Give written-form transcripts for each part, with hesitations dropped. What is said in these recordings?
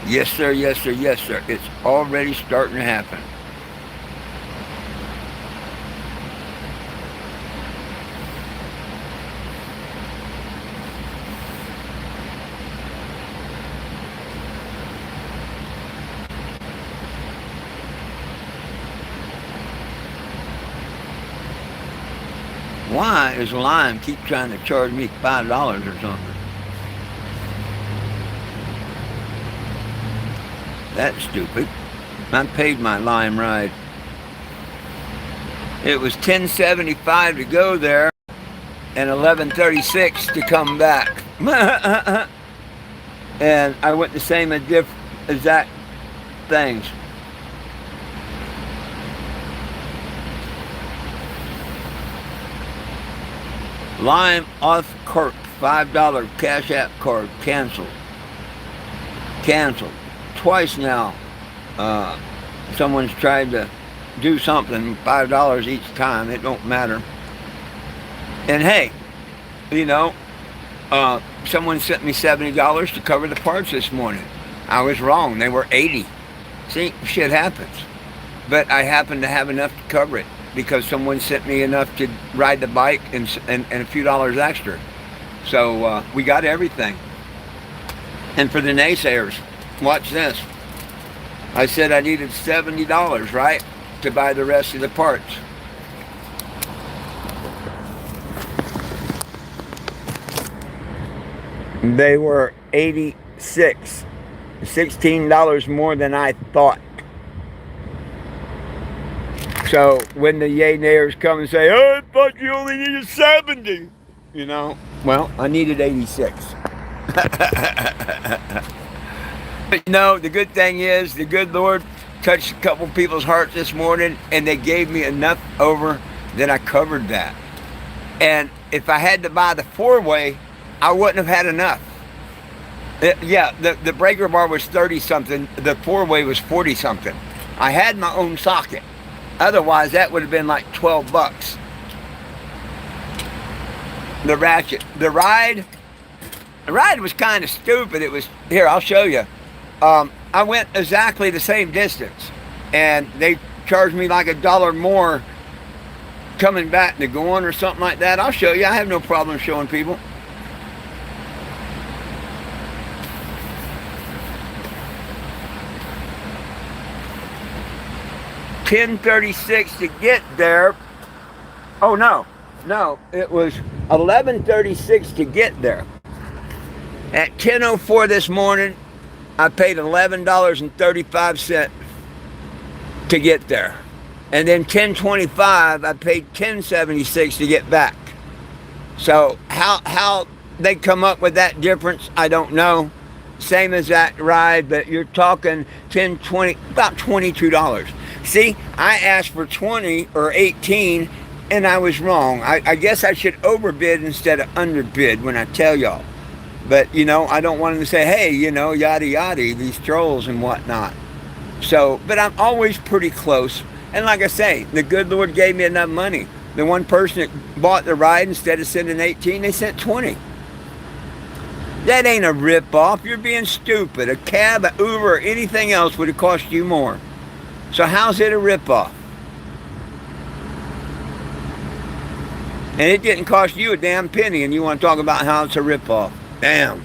Yes, sir, yes, sir, yes, sir. It's already starting to happen. Why is Lime keep trying to charge me $5 or something? That's stupid. I paid my Lime ride. It was $10.75 to go there and $11.36 to come back. And I went the same exact things. Lime off cart, $5 Cash App card canceled. Canceled. Twice now. Someone's tried to do something, $5 each time. It don't matter. And hey, you know, someone sent me $70 to cover the parts this morning. I was wrong. They were 80. See, shit happens. But I happen to have enough to cover it because someone sent me enough to ride the bike and a few dollars extra. So we got everything. And for the naysayers, watch this. I said I needed $70, right, to buy the rest of the parts. They were 86, $16 more than I thought. So when the yay nayers come and say, "Oh, I thought you only needed 70," you know, well, I needed 86. But no, the good thing is the good Lord touched a couple people's hearts this morning, and they gave me enough over that I covered that. And if I had to buy the four-way, I wouldn't have had enough. The breaker bar was 30 something. The four-way was 40 something. I had my own socket. Otherwise, that would have been like $12. The ratchet, the ride was kind of stupid. It was here. I'll show you. I went exactly the same distance, and they charged me like $1 more coming back to going or something like that. I'll show you. I have no problem showing people. $10.36 to get there. Oh no, it was $11.36 to get there. At 10:04 this morning, I paid $11.35 to get there. And then 10:25, I paid $10.76 to get back. So how they come up with that difference, I don't know. Same as that ride, but you're talking 10, 20, about $22. See, I asked for 20 or 18, and I was wrong. I guess I should overbid instead of underbid when I tell y'all. But, you know, I don't want them to say, hey, you know, yada yada, these trolls and whatnot. So, but I'm always pretty close. And like I say, the good Lord gave me enough money. The one person that bought the ride, instead of sending 18, they sent 20. That ain't a rip-off. You're being stupid. A cab, an Uber, or anything else would have cost you more. So how's it a rip-off? And it didn't cost you a damn penny, and you want to talk about how it's a rip-off. Damn.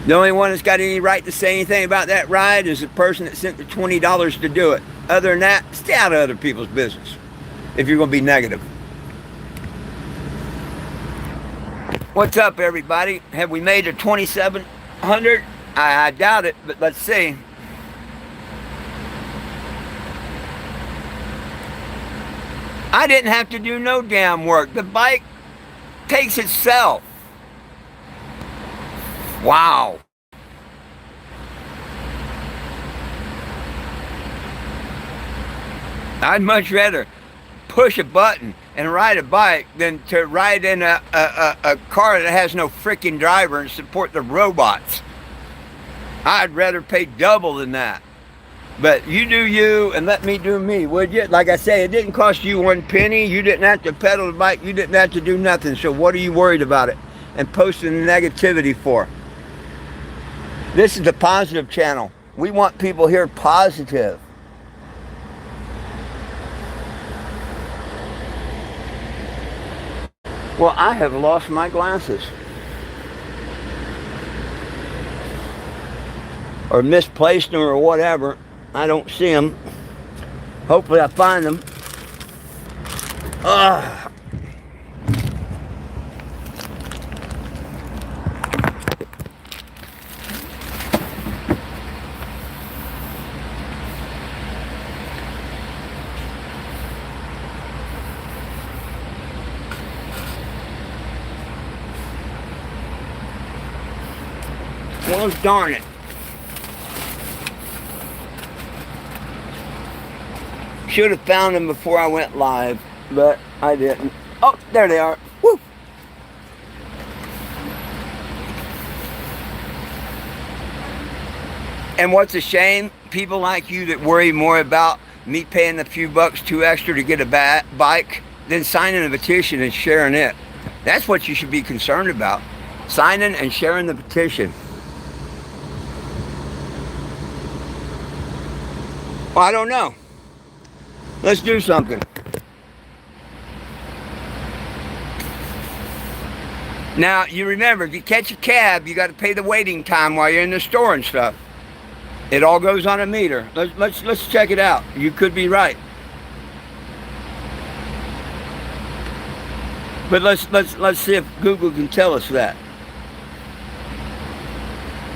The only one that's got any right to say anything about that ride is the person that sent the $20 to do it. Other than that, stay out of other people's business if you're going to be negative. What's up, everybody? Have we made it 2,700? I doubt it, but let's see. I didn't have to do no damn work. The bike takes itself. Wow. I'd much rather push a button and ride a bike than to ride in a car that has no freaking driver and support the robots. I'd rather pay double than that. But you do you and let me do me, would you? Like I say, it didn't cost you one penny. You didn't have to pedal the bike. You didn't have to do nothing. So what are you worried about it? and posting the negativity for. This is the positive channel. We want people here positive. Well, I have lost my glasses. Or misplaced them or whatever. I don't see them. Hopefully I find them. Ugh. Well, darn it. Should have found them before I went live, but I didn't. Oh, there they are. Woo! And what's a shame, people like you that worry more about me paying a few bucks too extra to get a bike than signing a petition and sharing it. That's what you should be concerned about. Signing and sharing the petition. Well, I don't know. Let's do something. Now, you remember, if you catch a cab, you got to pay the waiting time while you're in the store and stuff. It all goes on a meter. Let's check it out. You could be right. But let's see if Google can tell us that.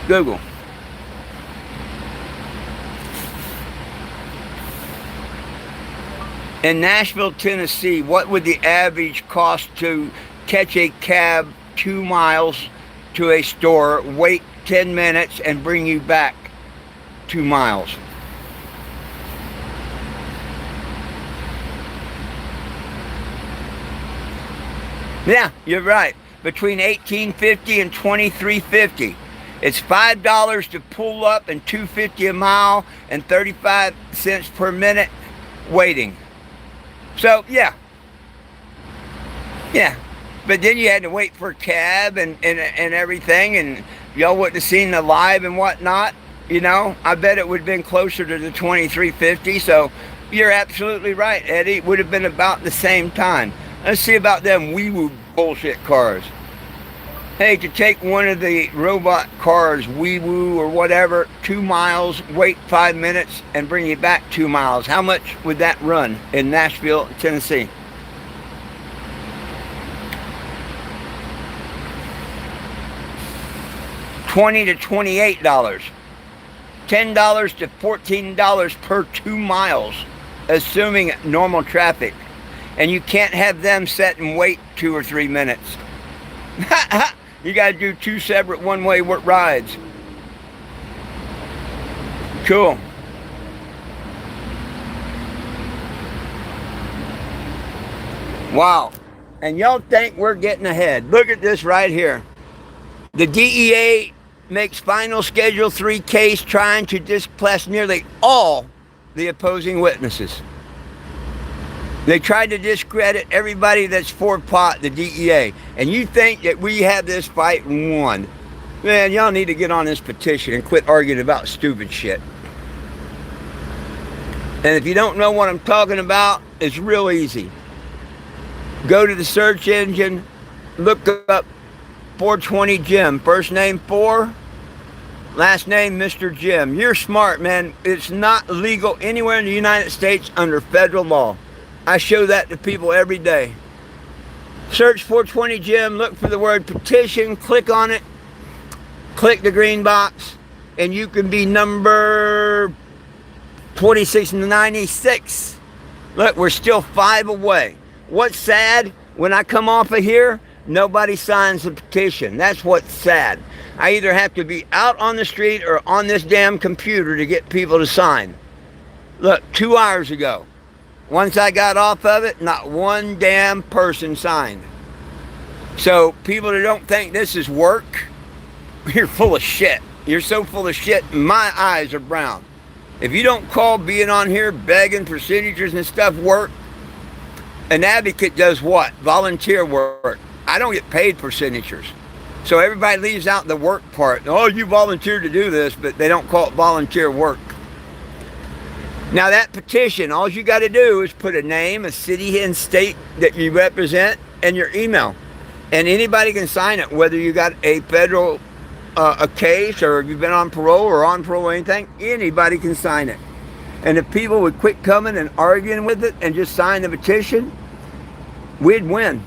Google. In Nashville, Tennessee, what would the average cost to catch a cab 2 miles to a store, wait 10 minutes, and bring you back 2 miles? Yeah, you're right. Between $18.50 and $23.50. It's $5 to pull up and $2.50 a mile and 35 cents per minute waiting. So, yeah. But then you had to wait for a cab and everything, and y'all wouldn't have seen the live and whatnot. You know, I bet it would have been closer to the $23.50. So, you're absolutely right, Eddie. It would have been about the same time. Let's see about them wee-woo bullshit cars. Hey, to take one of the robot cars, wee-woo or whatever, 2 miles, wait 5 minutes, and bring you back 2 miles. How much would that run in Nashville, Tennessee? $20 to $28. $10 to $14 per 2 miles, assuming normal traffic. And you can't have them sit and wait 2 or 3 minutes. You got to do 2 separate one-way rides. Cool. Wow. And y'all think we're getting ahead. Look at this right here. The DEA makes final Schedule 3 case trying to displace nearly all the opposing witnesses. They tried to discredit everybody that's for pot, the DEA. And you think that we have this fight won. Man, y'all need to get on this petition and quit arguing about stupid shit. And if you don't know what I'm talking about, it's real easy. Go to the search engine, look up 420 Jim. First name 4, last name Mr. Jim. You're smart, man. It's not legal anywhere in the United States under federal law. I show that to people every day. Search 420 Jim, look for the word petition, click on it, click the green box, and you can be number 2696. Look, we're still 5 away. What's sad, when I come off of here, nobody signs the petition. That's what's sad. I either have to be out on the street or on this damn computer to get people to sign. Look, 2 hours ago. Once I got off of it, not one damn person signed. So people that don't think this is work, you're full of shit. You're so full of shit, my eyes are brown. If you don't call being on here begging for signatures and stuff work, an advocate does what? Volunteer work. I don't get paid for signatures. So everybody leaves out the work part. Oh, you volunteered to do this, but they don't call it volunteer work. Now that petition, all you got to do is put a name, a city and state that you represent, and your email. And anybody can sign it, whether you got a federal a case or if you've been on parole or anything, anybody can sign it. And if people would quit coming and arguing with it and just sign the petition, we'd win.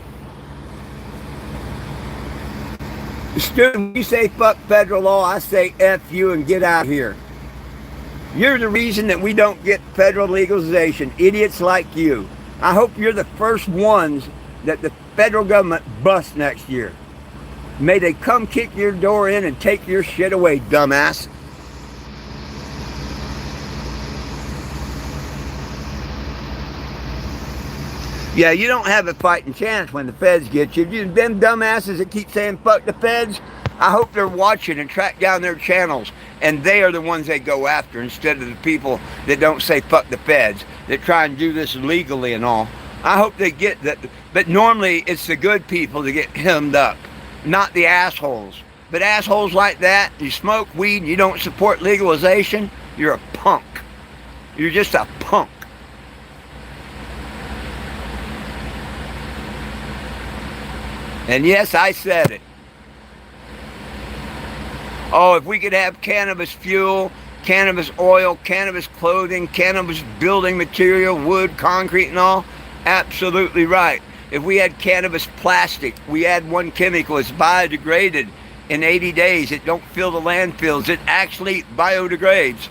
Student, you say fuck federal law, I say F you and get out of here. You're the reason that we don't get federal legalization. Idiots like you. I hope you're the first ones that the federal government busts next year. May they come kick your door in and take your shit away, dumbass. Yeah, you don't have a fighting chance when the feds get you. Them dumbasses that keep saying fuck the feds, I hope they're watching and track down their channels, and they are the ones they go after instead of the people that don't say fuck the feds, that try and do this legally and all. I hope they get that. But normally it's the good people that get hemmed up, not the assholes. But assholes like that, you smoke weed and you don't support legalization, you're a punk. You're just a punk. And yes, I said it. Oh, if we could have cannabis fuel, cannabis oil, cannabis clothing, cannabis building material, wood, concrete and all, absolutely right. If we had cannabis plastic, we add one chemical, it's biodegraded in 80 days. It don't fill the landfills. It actually biodegrades.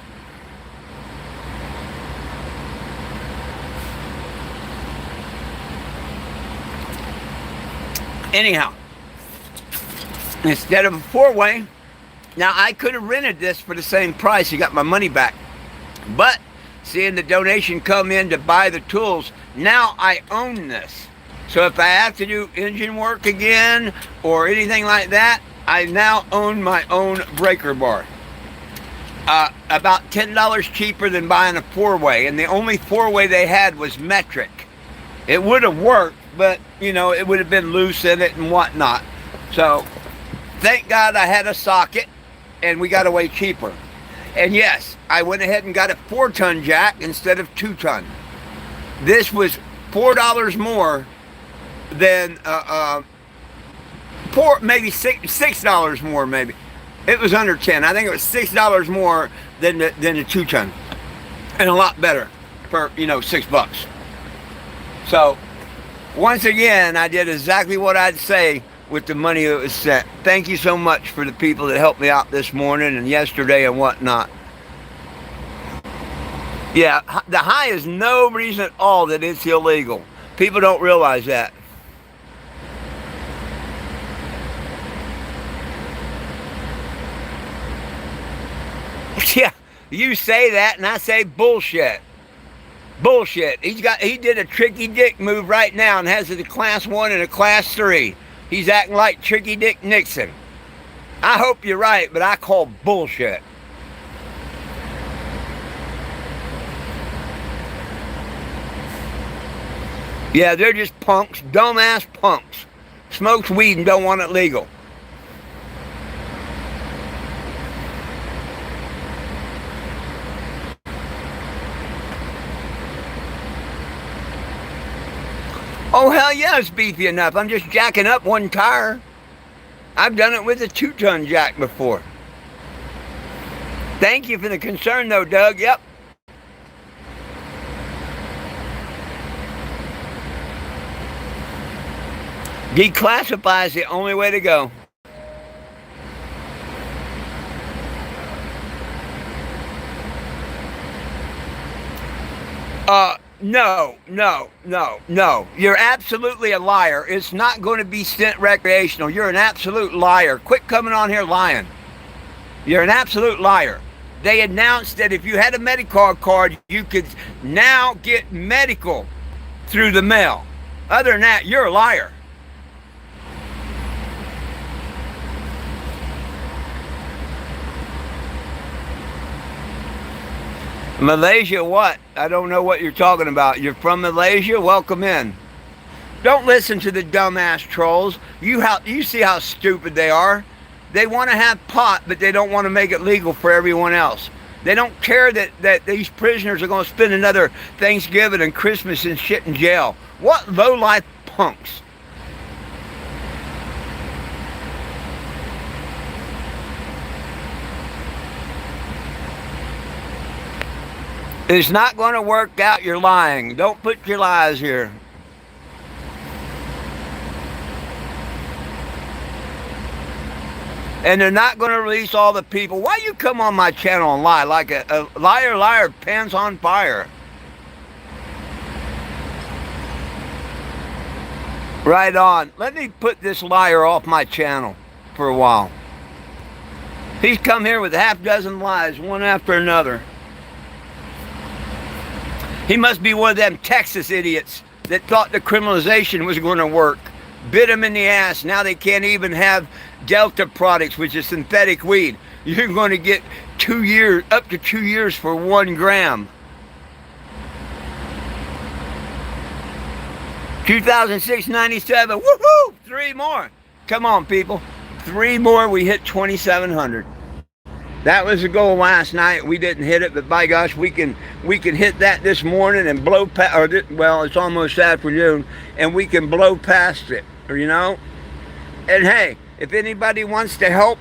Anyhow, instead of a four-way, now I could have rented this for the same price. You got my money back. But seeing the donation come in to buy the tools, now I own this. So if I have to do engine work again or anything like that, I now own my own breaker bar. About $10 cheaper than buying a four-way, and the only four-way they had was metric. It would have worked, but you know, it would have been loose in it and whatnot. So thank God I had a socket and we got away cheaper. And yes, I went ahead and got a 4-ton jack instead of 2-ton. This was $4 more than maybe $6 more maybe. It was under 10. I think it was $6 more than the 2-ton. And a lot better for, you know, $6. So once again, I did exactly what I'd say with the money that was sent. Thank you so much for the people that helped me out this morning and yesterday and whatnot. Yeah, the high is no reason at all that it's illegal. People don't realize that. Yeah, you say that and I say bullshit. Bullshit. He did a Tricky Dick move right now and has a class 1 and a class 3. He's acting like Tricky Dick Nixon. I hope you're right, but I call bullshit. Yeah, they're just punks, dumbass punks. Smokes weed and don't want it legal. Oh, hell yeah, it's beefy enough. I'm just jacking up one tire. I've done it with a 2-ton jack before. Thank you for the concern, though, Doug. Yep. Declassify is the only way to go. No. You're absolutely a liar. It's not going to be sent recreational. You're an absolute liar. Quit coming on here lying. You're an absolute liar. They announced that if you had a Medicare card, you could now get medical through the mail. Other than that, you're a liar. Malaysia what? I don't know what you're talking about. You're from Malaysia? Welcome in. Don't listen to the dumbass trolls. You see how stupid they are. They want to have pot, but they don't want to make it legal for everyone else. They don't care that these prisoners are going to spend another Thanksgiving and Christmas and shit in jail. What low-life punks. It's not going to work out. You're lying. Don't put your lies here. And they're not going to release all the people. Why you come on my channel and lie like a liar, pants on fire? Right on. Let me put this liar off my channel for a while. He's come here with half dozen lies, one after another. He must be one of them Texas idiots that thought the criminalization was going to work. Bit them in the ass. Now they can't even have Delta products, which is synthetic weed. You're going to get 2 years, up to 2 years for 1 gram. 2006, 97. Woohoo! 3 more. Come on, people. 3 more. We hit 2,700. That was the goal last night. We didn't hit it, but by gosh, we can hit that this morning and blow past. Well, it's almost afternoon, and we can blow past it. You know. And hey, if anybody wants to help,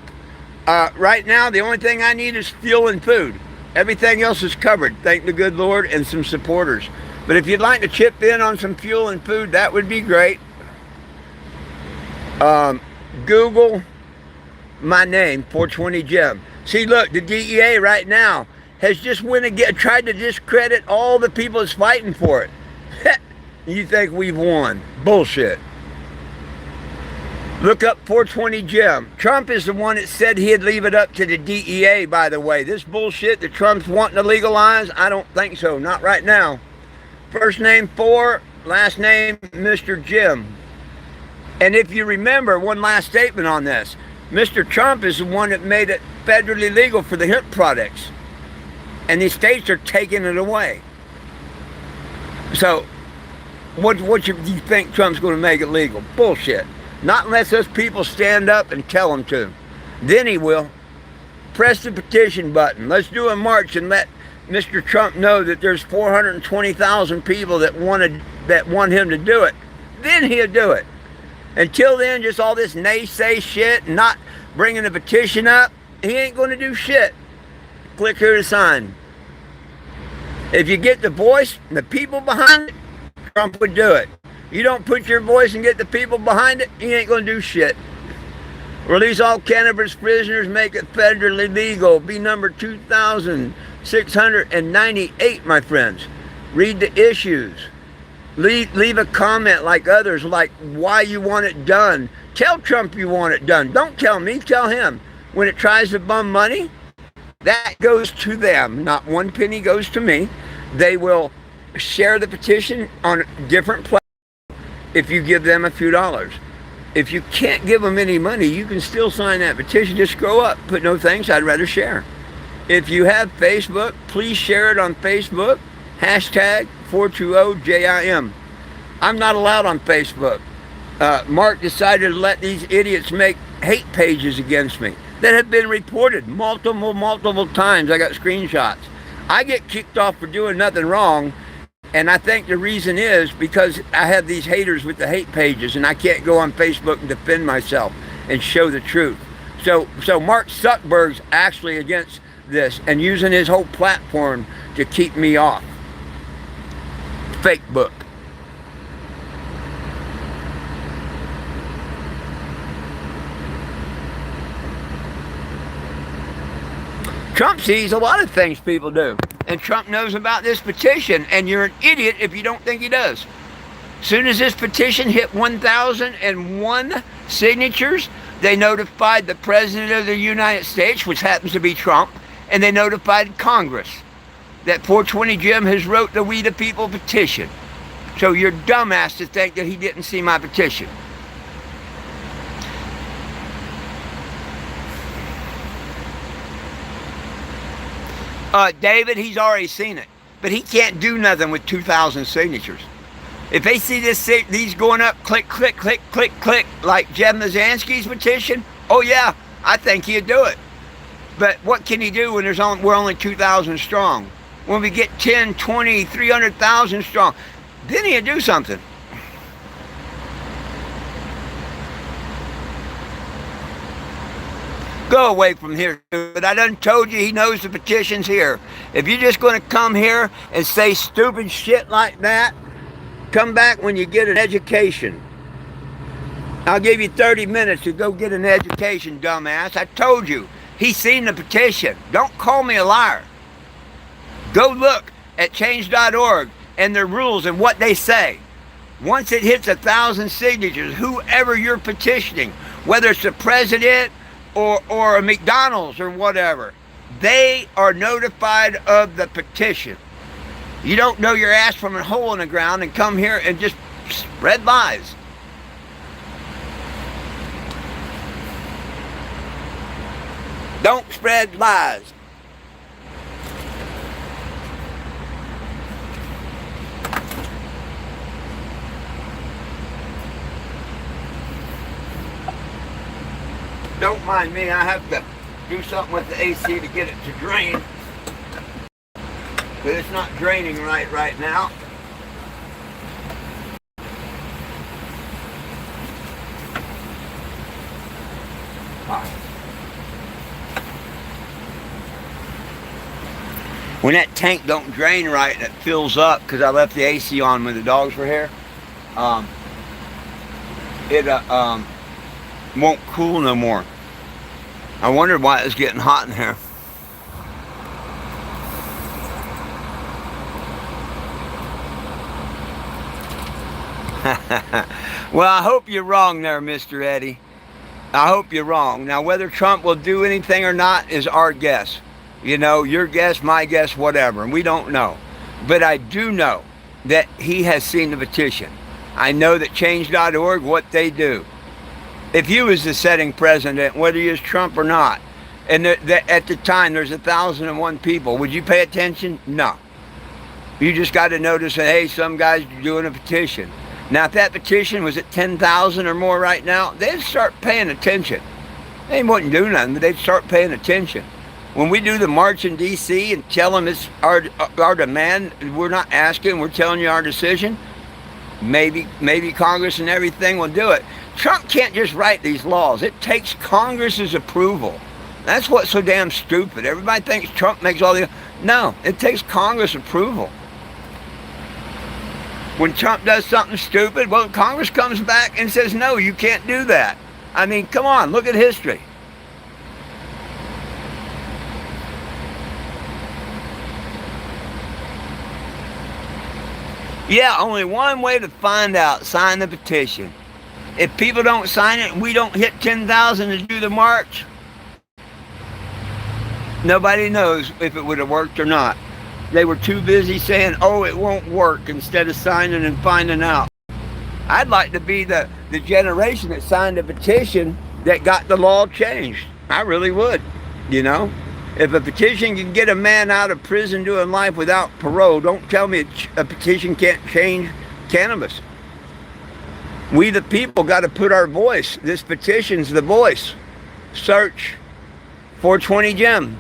right now the only thing I need is fuel and food. Everything else is covered. Thank the good Lord, and some supporters. But if you'd like to chip in on some fuel and food, that would be great. Google my name, 420 Jim. See, look, the DEA right now has just tried to discredit all the people that's fighting for it. You think we've won? Bullshit. Look up 420 Jim. Trump is the one that said he'd leave it up to the DEA, by the way. This bullshit that Trump's wanting to legalize, I don't think so. Not right now. First name 4, last name Mr. Jim. And if you remember, one last statement on this. Mr. Trump is the one that made it federally legal for the hemp products. And the states are taking it away. So, what do you think Trump's going to make it legal? Bullshit. Not unless those people stand up and tell him to. Then he will. Press the petition button. Let's do a march and let Mr. Trump know that there's 420,000 people that want him to do it. Then he'll do it. Until then, just all this naysay shit, not bringing the petition up, he ain't going to do shit. Click here to sign. If you get the voice and the people behind it, Trump would do it. You don't put your voice and get the people behind it, he ain't going to do shit. Release all cannabis prisoners, make it federally legal. Be number 2,698, my friends. Read the issues. Leave a comment like others, like why you want it done. Tell Trump you want it done. Don't tell me, tell him. When it tries to bum money, that goes to them. Not 1 penny goes to me. They will share the petition on different platforms if you give them a few dollars. If you can't give them any money, you can still sign that petition. Just scroll up, put no thanks, I'd rather share. If you have Facebook, please share it on Facebook. Hashtag 420JIM. I'm not allowed on Facebook. Mark decided to let these idiots make hate pages against me that have been reported multiple times. I got screenshots. I get kicked off for doing nothing wrong, and I think the reason is because I have these haters with the hate pages, and I can't go on Facebook and defend myself and show the truth. So Mark Zuckerberg's actually against this and using his whole platform to keep me off. Fake book. Trump sees a lot of things people do. And Trump knows about this petition. And you're an idiot if you don't think he does. Soon as this petition hit 1,001 signatures, they notified the President of the United States, which happens to be Trump, and they notified Congress that 420 Jim has wrote the We the People petition. So you're dumbass to think that he didn't see my petition. David, he's already seen it. But he can't do nothing with 2,000 signatures. If they see these going up, click, click, click, click, click, like Jeb Mazansky's petition, oh yeah, I think he'd do it. But what can he do when we're only 2,000 strong? When we get 10, 20, 300,000 strong, then he'd do something. Go away from here. But I done told you he knows the petition's here. If you're just going to come here and say stupid shit like that, come back when you get an education. I'll give you 30 minutes to go get an education, dumbass. I told you. He's seen the petition. Don't call me a liar. Go look at change.org and their rules and what they say. Once it hits 1,000 signatures, whoever you're petitioning, whether it's the president or a McDonald's or whatever, they are notified of the petition. You don't know your ass from a hole in the ground and come here and just spread lies. Don't spread lies. Don't mind me, I have to do something with the AC to get it to drain. But it's not draining right now. When that tank don't drain right and it fills up, because I left the AC on when the dogs were here, it won't cool no more. I wondered why it was getting hot in here. Well, I hope you're wrong there, Mr. Eddie. I hope you're wrong. Now, whether Trump will do anything or not is our guess. You know, your guess, my guess, whatever, and we don't know. But I do know that he has seen the petition. I know that change.org, what they do. If you was the sitting president, whether you was Trump or not, and at the time there's 1,001 people, would you pay attention? No. You just got to notice that, hey, some guy's doing a petition. Now, if that petition was at 10,000 or more right now, they'd start paying attention. They wouldn't do nothing, but they'd start paying attention. When we do the march in D.C. and tell them it's our demand, we're not asking, we're telling you our decision, maybe Congress and everything will do it. Trump can't just write these laws. It takes Congress's approval. That's what's so damn stupid. Everybody thinks Trump makes all the... No, it takes Congress approval. When Trump does something stupid, well, Congress comes back and says, no, you can't do that. I mean, come on, look at history. Yeah, only one way to find out, sign the petition. If people don't sign it and we don't hit 10,000 to do the march, nobody knows if it would have worked or not. They were too busy saying, oh, it won't work, instead of signing and finding out. I'd like to be the generation that signed the petition that got the law changed. I really would, you know. If a petition can get a man out of prison doing life without parole, don't tell me a petition can't change cannabis. We the people got to put our voice. This petition's the voice. Search 420 Gem.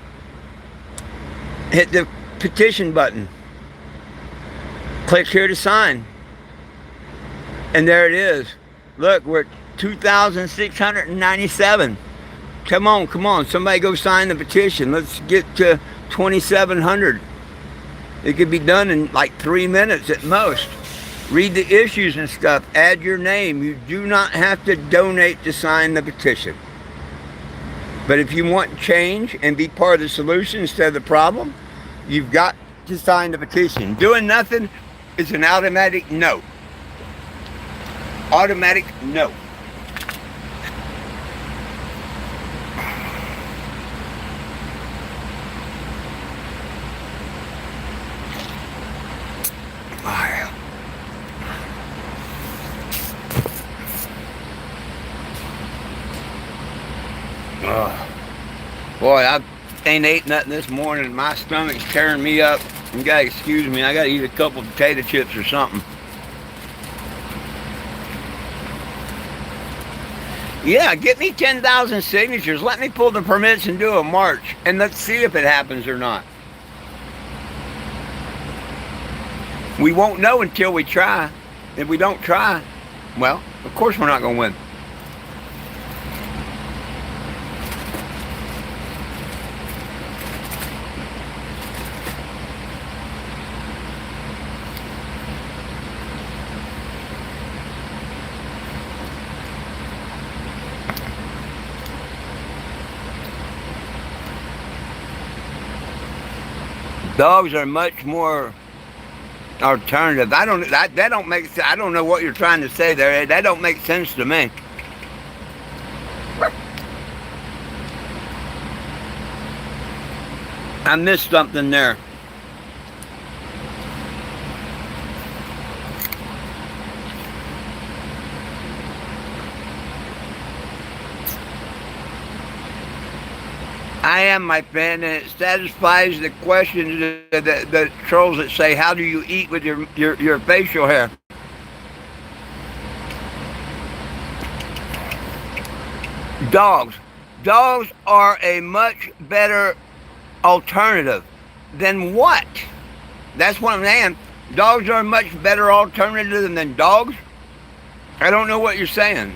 Hit the petition button. Click here to sign. And there it is. Look, we're at 2,697. Come on, somebody go sign the petition. Let's get to 2,700. It could be done in like 3 minutes at most. Read the issues and stuff. Add your name. You do not have to donate to sign the petition. But if you want change and be part of the solution instead of the problem, you've got to sign the petition. Doing nothing is an automatic no. Automatic no. Boy, I ain't ate nothing this morning. My stomach's tearing me up. You gotta excuse me. I gotta eat a couple potato chips or something. Yeah, get me 10,000 signatures. Let me pull the permits and do a march. And let's see if it happens or not. We won't know until we try. If we don't try, well, of course we're not going to win. Dogs are much more alternative. That don't make sense. I don't know what you're trying to say there. That don't make sense to me. I missed something there. I am, my friend, and it satisfies the questions the trolls that say, how do you eat with your facial hair? Dogs. Dogs are a much better alternative. Than what? That's what I'm saying. Dogs are a much better alternative than dogs? I don't know what you're saying.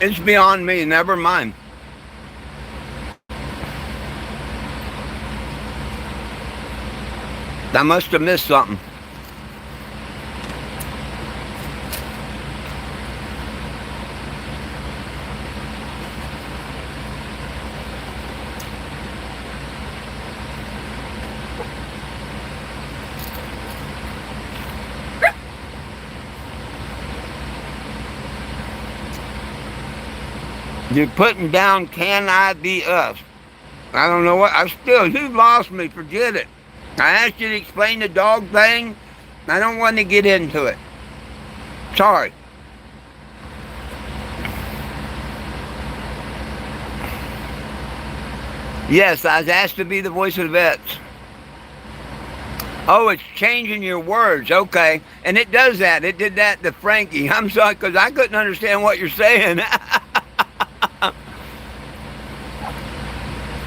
It's beyond me. Never mind. I must have missed something. You're putting down, can I be us? I don't know what. You've lost me. Forget it. I asked you to explain the dog thing. I don't want to get into it. Sorry. Yes, I was asked to be the voice of the vets. Oh, it's changing your words. Okay. And it does that. It did that to Frankie. I'm sorry, because I couldn't understand what you're saying.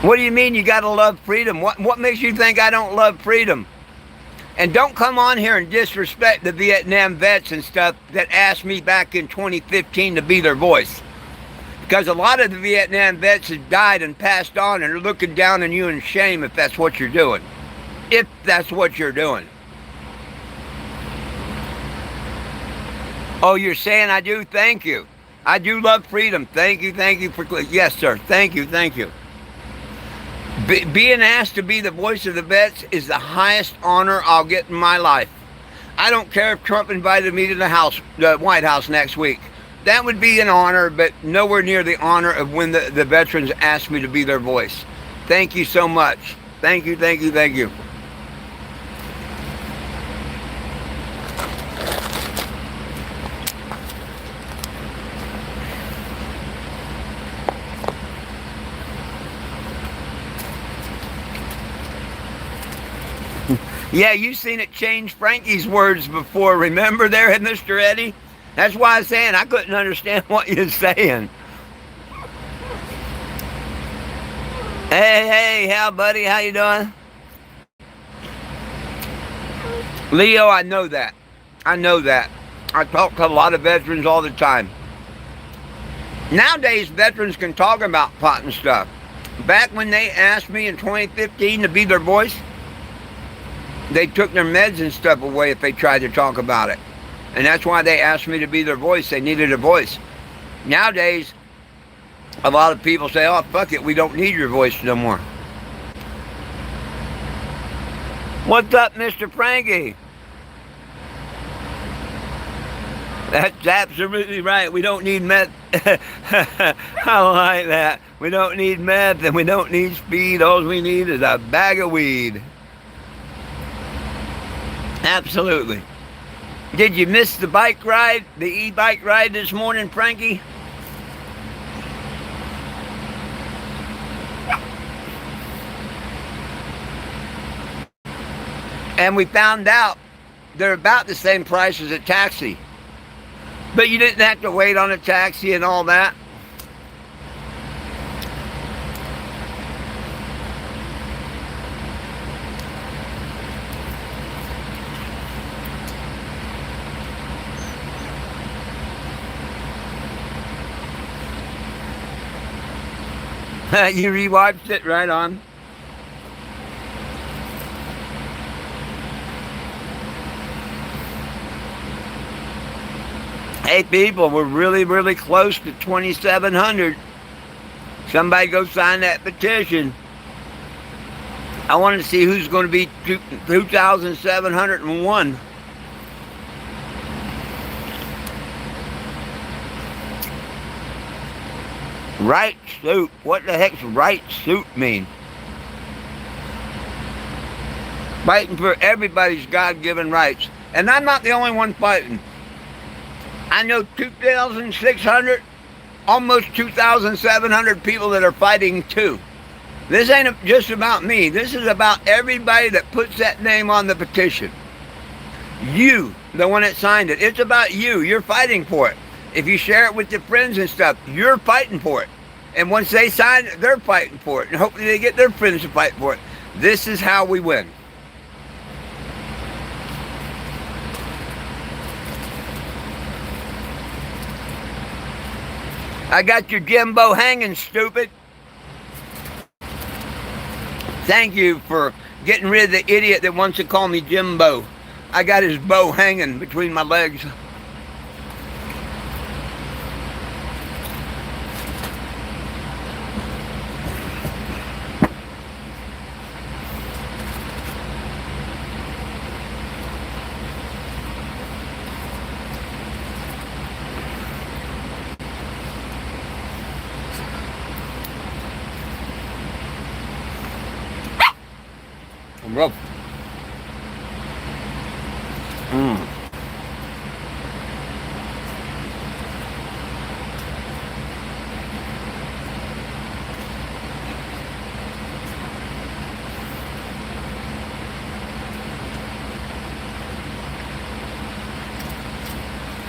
What do you mean you got to love freedom? What makes you think I don't love freedom? And don't come on here and disrespect the Vietnam vets and stuff that asked me back in 2015 to be their voice. Because a lot of the Vietnam vets have died and passed on and are looking down on you in shame if that's what you're doing. If that's what you're doing. Oh, you're saying I do? Thank you. I do love freedom. Thank you for... Yes, sir. Thank you. Being asked to be the voice of the vets is the highest honor I'll get in my life. I don't care if Trump invited me to the White House next week. That would be an honor, but nowhere near the honor of when the veterans asked me to be their voice. Thank you so much. Thank you. Yeah, you've seen it change Frankie's words before. Remember there, Mr. Eddie? That's why I'm saying I couldn't understand what you're saying. Hey, buddy? How you doing? Leo, I know that. I talk to a lot of veterans all the time. Nowadays, veterans can talk about pot and stuff. Back when they asked me in 2015 to be their voice, they took their meds and stuff away if they tried to talk about it. And that's why they asked me to be their voice. They needed a voice. Nowadays, a lot of people say, oh, fuck it, we don't need your voice no more. What's up, Mr. Frankie? That's absolutely right. We don't need meth. I like that. We don't need meth and we don't need speed. All we need is a bag of weed. Absolutely. Did you miss the bike ride, the e-bike ride this morning, Frankie? And we found out they're about the same price as a taxi. But you didn't have to wait on a taxi and all that. You rewatched it, right on. Hey people, we're really, really close to 2,700. Somebody go sign that petition. I want to see who's going to be 2,701. Right suit. What the heck's right suit mean? Fighting for everybody's God-given rights. And I'm not the only one fighting. I know 2,600, almost 2,700 people that are fighting too. This ain't just about me. This is about everybody that puts that name on the petition. You, the one that signed it. It's about you. You're fighting for it. If you share it with your friends and stuff, you're fighting for it. And once they sign it, they're fighting for it. And hopefully they get their friends to fight for it. This is how we win. I got your Jimbo hanging, stupid. Thank you for getting rid of the idiot that wants to call me Jimbo. I got his bow hanging between my legs. Rough.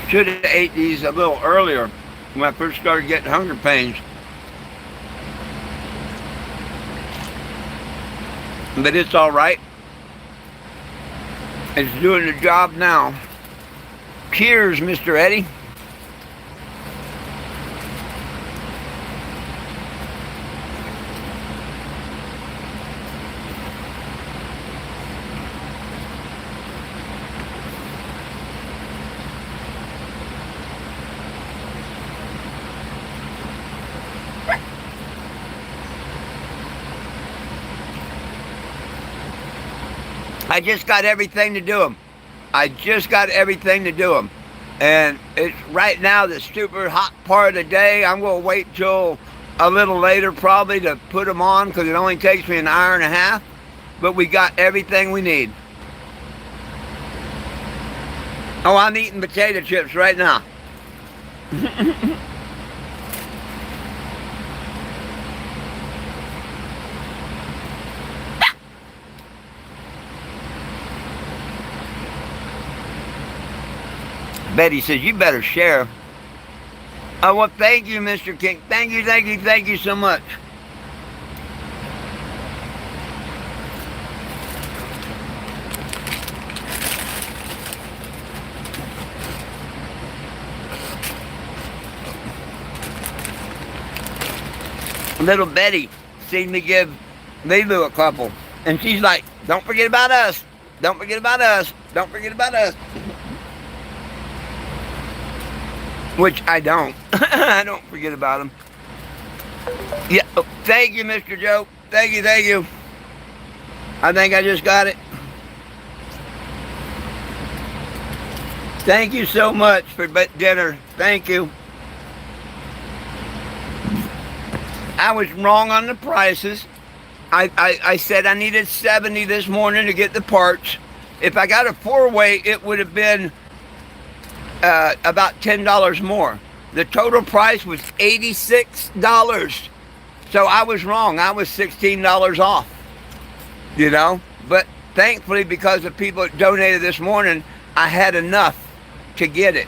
Should have ate these a little earlier when I first started getting hunger pains. But it's all right. It's doing the job now. Cheers, Mr. Eddie. I just got everything to do them. I just got everything to do them. And it's right now the super hot part of the day. I'm going to wait till a little later probably to put them on because it only takes me an hour and a half. But we got everything we need. Oh, I'm eating potato chips right now. Betty says, you better share. Oh, well, thank you, Mr. King. Thank you, thank you, thank you so much. Little Betty seen me give Lulu a couple. And she's like, don't forget about us. Don't forget about us. Don't forget about us. Which I don't. I don't forget about them. Yeah. Oh, thank you, Mr. Joe. Thank you, thank you. I think I just got it. Thank you so much for dinner. Thank you. I was wrong on the prices. I said I needed 70 this morning to get the parts. If I got a 4-way, it would have been about $10 more. The total price was $86. So I was wrong. I was $16 off. You know? But thankfully, because the people that donated this morning, I had enough to get it.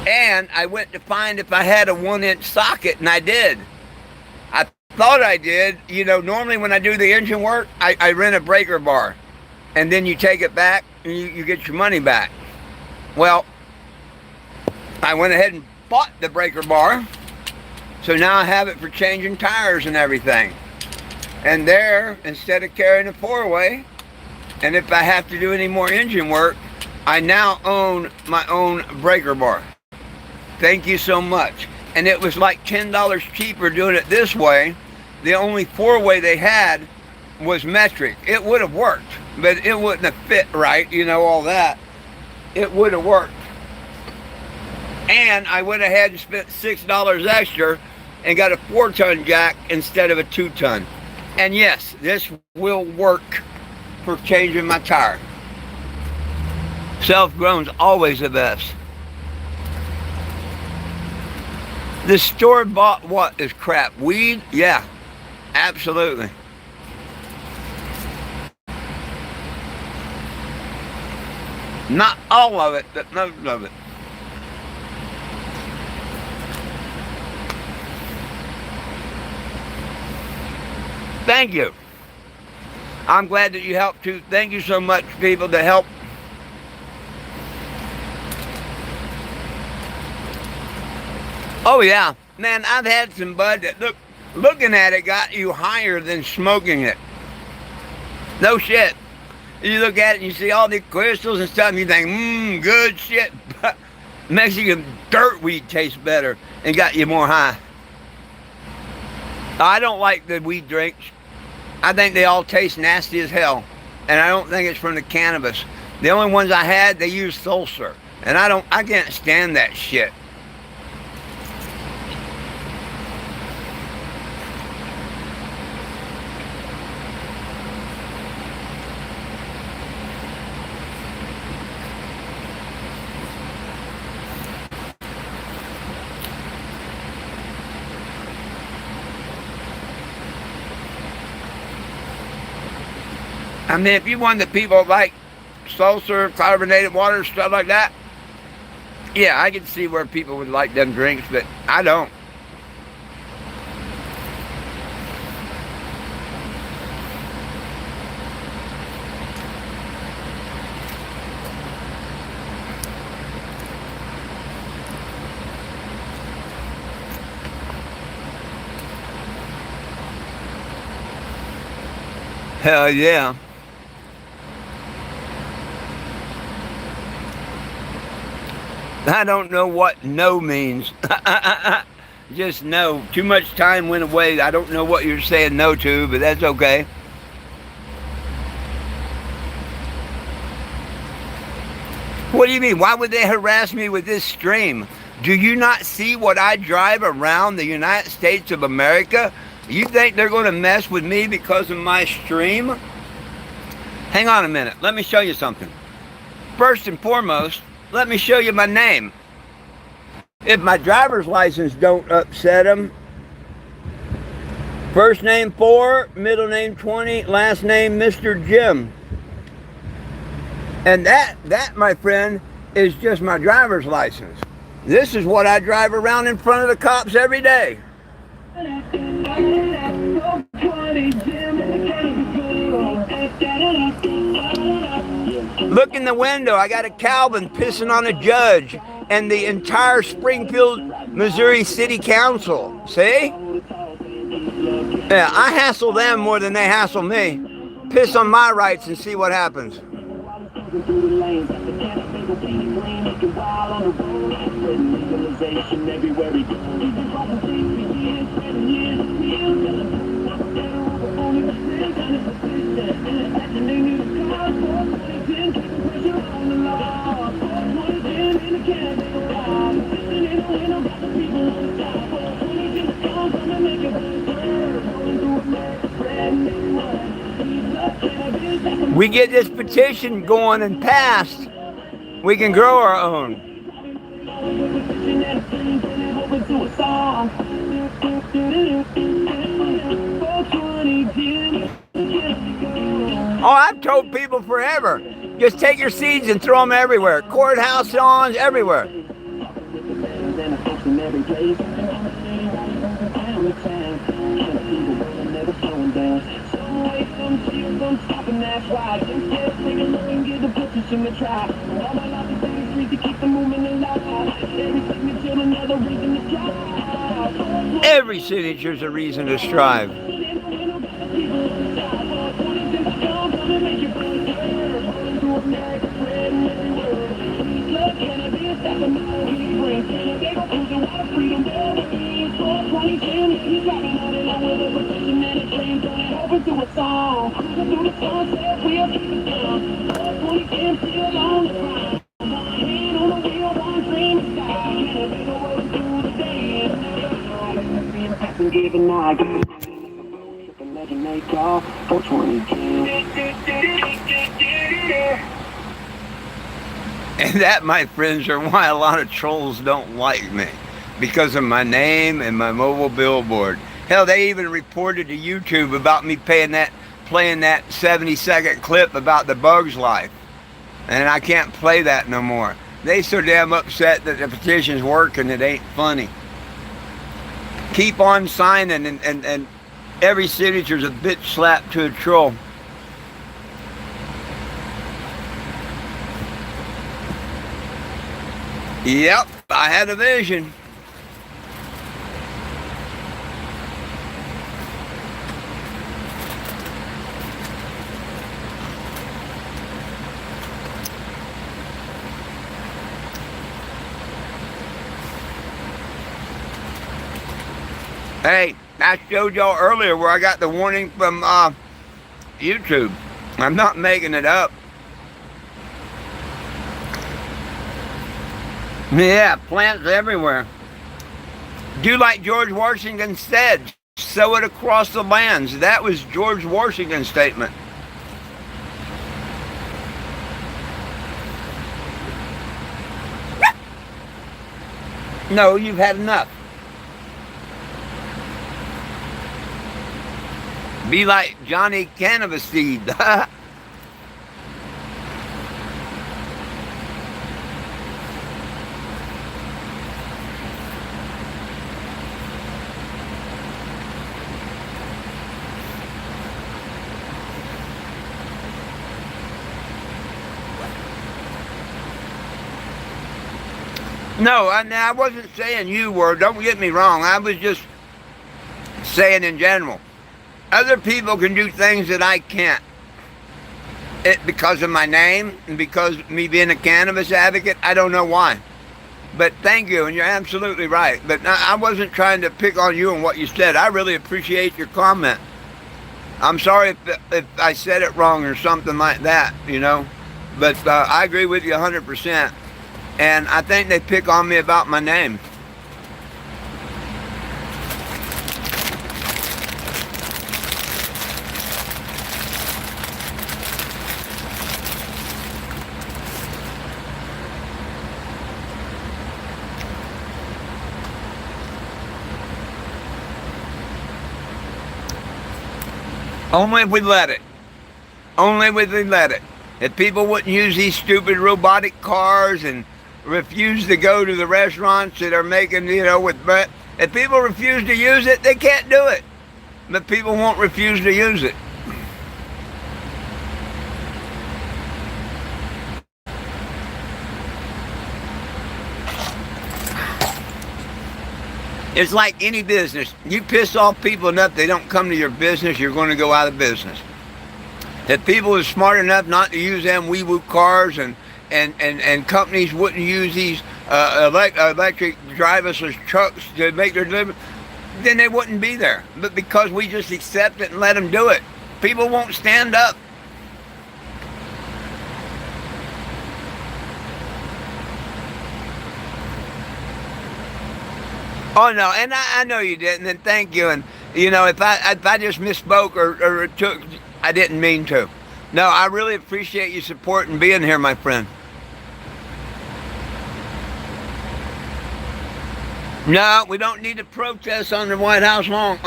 And I went to find if I had a 1-inch socket, and I did. I thought I did. You know, normally when I do the engine work, I rent a breaker bar. And then you take it back, and you get your money back. Well, I went ahead and bought the breaker bar, So now I have it for changing tires and everything. And there, instead of carrying a 4-way, and if I have to do any more engine work, I now own my own breaker bar. Thank you so much. And it was like $10 cheaper doing it this way. The only 4-way they had was metric. It would have worked, but it wouldn't have fit right, you know, all that. It would have worked. And I went ahead and spent $6 extra and got a 4-ton jack instead of a 2-ton. And yes, this will work for changing my tire. Self-grown's always the best. The store-bought what is crap? Weed? Yeah, absolutely. Not all of it, but most of it. Thank you. I'm glad that you helped too. Thank you so much, people, to help. Oh yeah, man, I've had some bud that looking at it got you higher than smoking it. No shit. You look at it and you see all the crystals and stuff and you think, good shit. But Mexican dirt weed tastes better and got you more high. I don't like the weed drinks. I think they all taste nasty as hell. And I don't think it's from the cannabis. The only ones I had, they used sulfur. And I can't stand that shit. I mean, if you want the people like sulfur, carbonated water, stuff like that, yeah, I can see where people would like them drinks, but I don't. Hell yeah. I don't know what no means. Just no. Too much time went away. I don't know what you're saying no to, but that's okay. What do you mean? Why would they harass me with this stream? Do you not see what I drive around the United States of America? You think they're going to mess with me because of my stream? Hang on a minute. Let me show you something. First and foremost, let me show you my name. If my driver's license don't upset them, first name 4, middle name 20, last name Mr. Jim. And that, my friend, is just my driver's license. This is what I drive around in front of the cops every day. Look in the window. I got a Calvin pissing on a judge and the entire Springfield, Missouri City Council. See? Yeah, I hassle them more than they hassle me. Piss on my rights and see what happens. We get this petition going and passed, we can grow our own. Oh, I've told people forever, just take your seeds and throw them everywhere. Courthouse lawns, everywhere. Every signature is a reason to strive. And that, my friends, are why a lot of trolls don't like me. Because of my name and my mobile billboard. Hell, they even reported to YouTube about me playing that 70-second clip about the Bug's life. And I can't play that no more. They so damn upset that the petition's working, it ain't funny. Keep on signing, and every signature's a bitch slap to a troll. Yep, I had a vision. Hey, I showed y'all earlier where I got the warning from YouTube. I'm not making it up. Yeah, plants everywhere. Do like George Washington said, sow it across the lands. That was George Washington's statement. No, you've had enough. Be like Johnny Cannabis seed. No, I wasn't saying you were. Don't get me wrong. I was just saying in general. Other people can do things that I can't. Because of my name and because of me being a cannabis advocate, I don't know why. But thank you, and you're absolutely right. But I wasn't trying to pick on you and what you said. I really appreciate your comment. I'm sorry if I said it wrong or something like that, you know. But I agree with you 100%. And I think they pick on me about my name. Only if we let it. Only if we let it. If people wouldn't use these stupid robotic cars and refuse to go to the restaurants that are making, you know, with bread. If people refuse to use it, they can't do it. But people won't refuse to use it. It's like any business. You piss off people enough, they don't come to your business, you're going to go out of business. If people are smart enough not to use them wee-woo cars and companies wouldn't use these electric driverless trucks to make their delivery, then they wouldn't be there. But because we just accept it and let them do it, people won't stand up. Oh no, and I know you didn't, and thank you. And you know, if I just misspoke or took, I didn't mean to. No, I really appreciate you supporting being here, my friend. No, we don't need to protest on the White House lawn.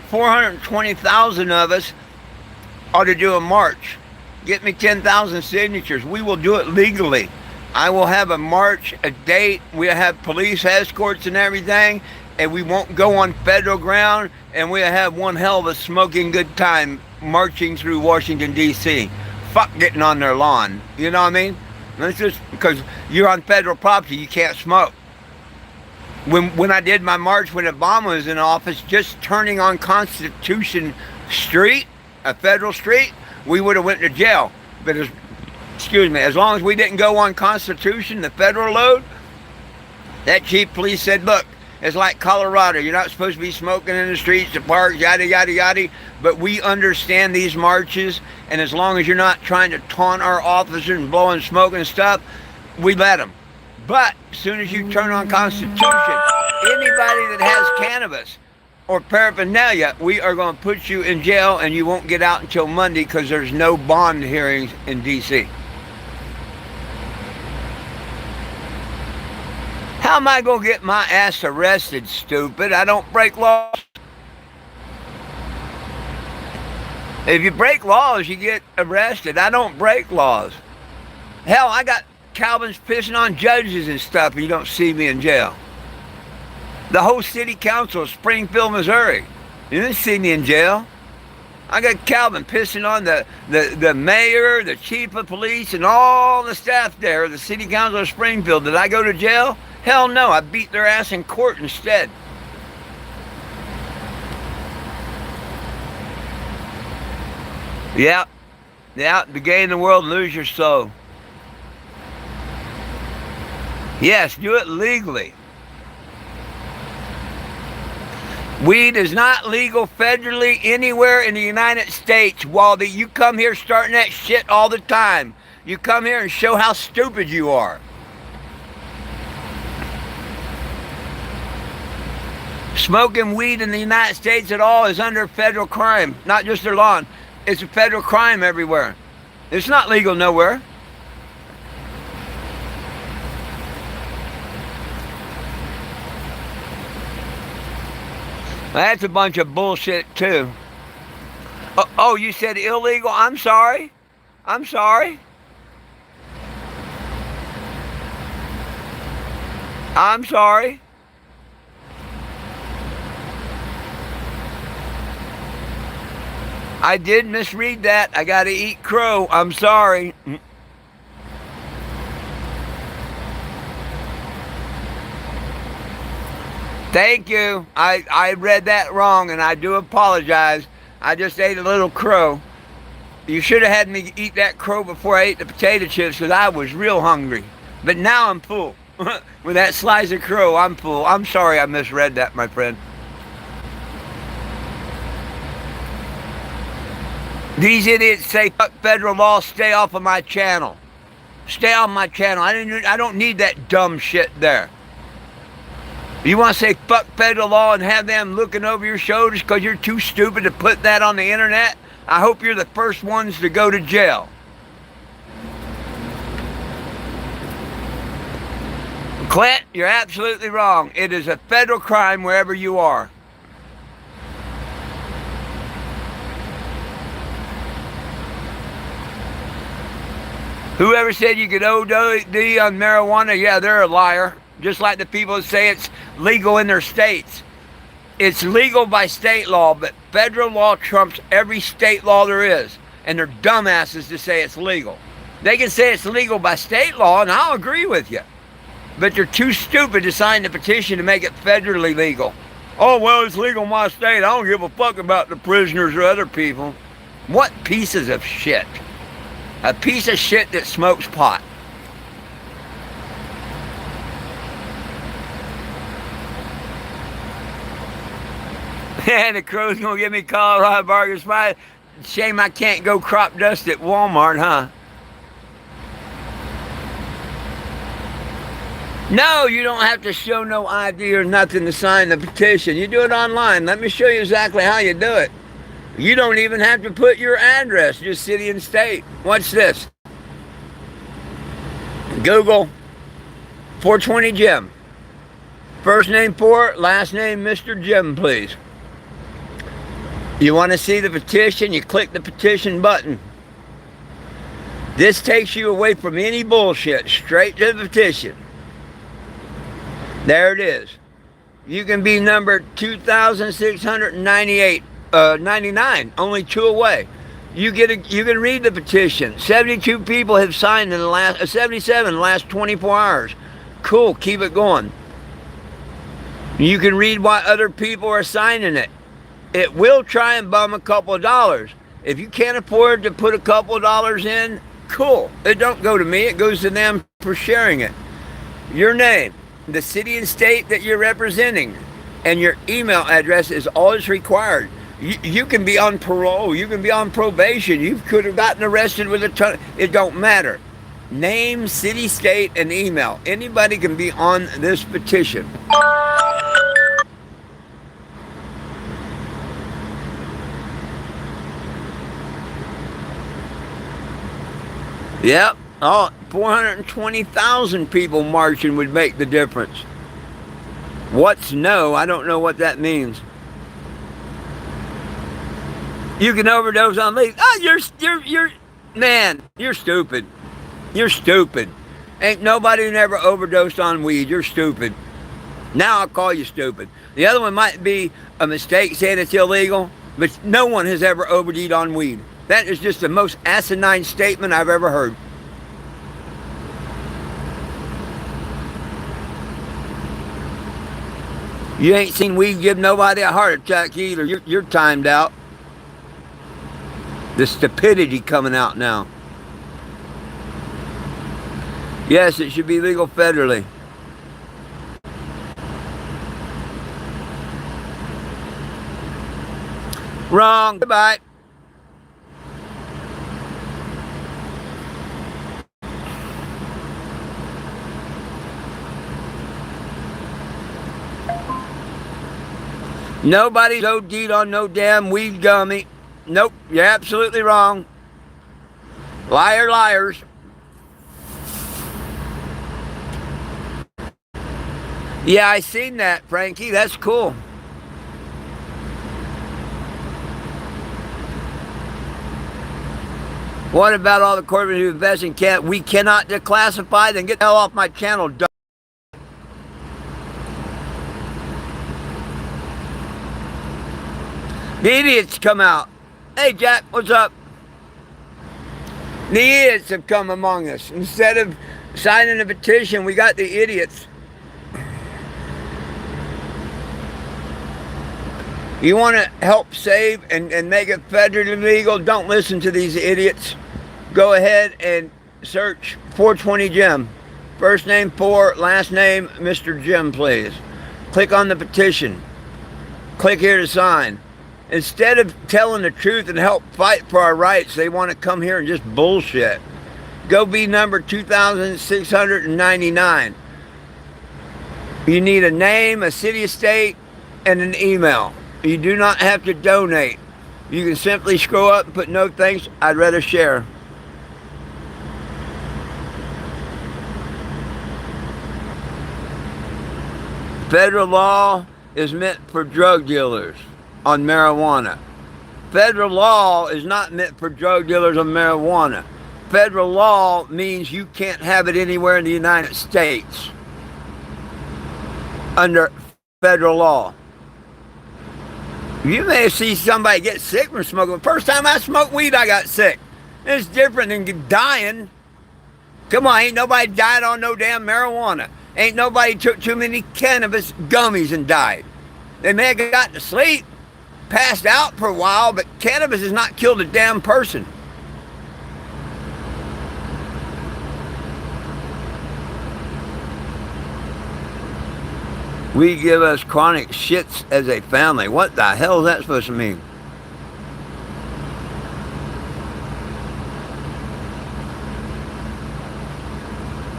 420,000 of us ought to do a march. Get me 10,000 signatures. We will do it legally. I will have a march, a date. We'll have police escorts and everything. And we won't go on federal ground. And we'll have one hell of a smoking good time marching through Washington, D.C. Fuck getting on their lawn. You know what I mean? It's just because you're on federal property, you can't smoke. when I did my march when Obama was in office, just turning on Constitution Street, a federal street, we would have went to jail. But as long as we didn't go on Constitution, the federal load, that chief police said, look, it's like Colorado. You're not supposed to be smoking in the streets, the parks, yada, yada, yada. But we understand these marches, and as long as you're not trying to taunt our officers and blowing smoke and stuff, we let them. But as soon as you turn on Constitution, anybody that has cannabis or paraphernalia, we are going to put you in jail, and you won't get out until Monday because there's no bond hearings in D.C. How am I going to get my ass arrested, stupid? I don't break laws. If you break laws, you get arrested. I don't break laws. Hell, I got Calvins pissing on judges and stuff, and you don't see me in jail. The whole city council of Springfield, Missouri, you didn't see me in jail. I got Calvin pissing on the mayor, the chief of police, and all the staff there, the city council of Springfield. Did I go to jail? Hell no, I beat their ass in court instead. Yeah, to gain the world and lose your soul. Yes, do it legally. Weed is not legal federally anywhere in the United States. While you come here starting that shit all the time. You come here and show how stupid you are. Smoking weed in the United States at all is under federal crime. Not just their law. It's a federal crime everywhere. It's not legal nowhere. That's a bunch of bullshit too. Oh, you said illegal? I'm sorry. I'm sorry. I'm sorry. I did misread that. I gotta eat crow. I'm sorry. Thank you. I read that wrong, and I do apologize. I just ate a little crow. You should have had me eat that crow before I ate the potato chips, because I was real hungry. But now I'm full. With that slice of crow, I'm full. I'm sorry I misread that, my friend. These idiots say, fuck federal law, stay off of my channel. Stay off my channel. I don't need that dumb shit there. You want to say fuck federal law and have them looking over your shoulders because you're too stupid to put that on the internet? I hope you're the first ones to go to jail. Clint, you're absolutely wrong. It is a federal crime wherever you are. Whoever said you could OD on marijuana, yeah, they're a liar. Just like the people that say it's legal in their states. It's legal by state law, but federal law trumps every state law there is. And they're dumbasses to say it's legal. They can say it's legal by state law, and I'll agree with you. But they're too stupid to sign the petition to make it federally legal. Oh, well, it's legal in my state. I don't give a fuck about the prisoners or other people. What pieces of shit? A piece of shit that smokes pot. And the crow's gonna give me Colorado bargain spy. Shame I can't go crop dust at Walmart, huh? No, you don't have to show no ID or nothing to sign the petition. You do it online. Let me show you exactly how you do it. You don't even have to put your address, just city and state. Watch this. Google 420 Jim. First name Fort, last name Mr. Jim, please. You want to see the petition? You click the petition button. This takes you away from any bullshit, straight to the petition. There it is. You can be number 2,698. 99, only 2 away. You can read the petition. 72 people have signed in the last 77 in the last 24 hours. Cool, keep it going. You can read why other people are signing it. It will try and bum a couple of dollars. If you can't afford to put a couple of dollars in, cool. It don't go to me. It goes to them for sharing it. Your name, the city and state that you're representing, and your email address is all that's required. You can be on parole. You can be on probation. You could have gotten arrested with a ton. It don't matter. Name, city, state, and email. Anybody can be on this petition. Yep. Oh, 420,000 people marching would make the difference. What's no? I don't know what that means. You can overdose on weed. Oh, you're, man, you're stupid. You're stupid. Ain't nobody never overdosed on weed. You're stupid. Now I'll call you stupid. The other one might be a mistake saying it's illegal, but no one has ever OD'd on weed. That is just the most asinine statement I've ever heard. You ain't seen weed give nobody a heart attack either. You're timed out. The stupidity coming out now. Yes, it should be legal federally. Wrong. Goodbye. Nobody's OD'd on no damn weed gummy. Nope, you're absolutely wrong. Liar, liars. Yeah, I seen that, Frankie. That's cool. What about all the corporates who invest in cannabis? We cannot declassify. Then get the hell off my channel. The idiots come out. Hey, Jack, what's up? The idiots have come among us. Instead of signing a petition, we got the idiots. You want to help save and make it federally legal? Don't listen to these idiots. Go ahead and search 420 Jim. First name 4, last name Mr. Jim, please. Click on the petition. Click here to sign. Instead of telling the truth and help fight for our rights, they want to come here and just bullshit. Go be number 2,699. You need a name, a city, a state, and an email. You do not have to donate. You can simply scroll up and put no thanks, I'd rather share. Federal law is meant for drug dealers on marijuana. Federal law is not meant for drug dealers on marijuana. Federal law means you can't have it anywhere in the United States under federal law. You may see somebody get sick from smoking. The first time I smoked weed, I got sick. It's different than dying. Come on, ain't nobody died on no damn marijuana. Ain't nobody took too many cannabis gummies and died. They may have gotten to sleep, passed out for a while, but cannabis has not killed a damn person. We give us chronic shits as a family. What the hell is that supposed to mean?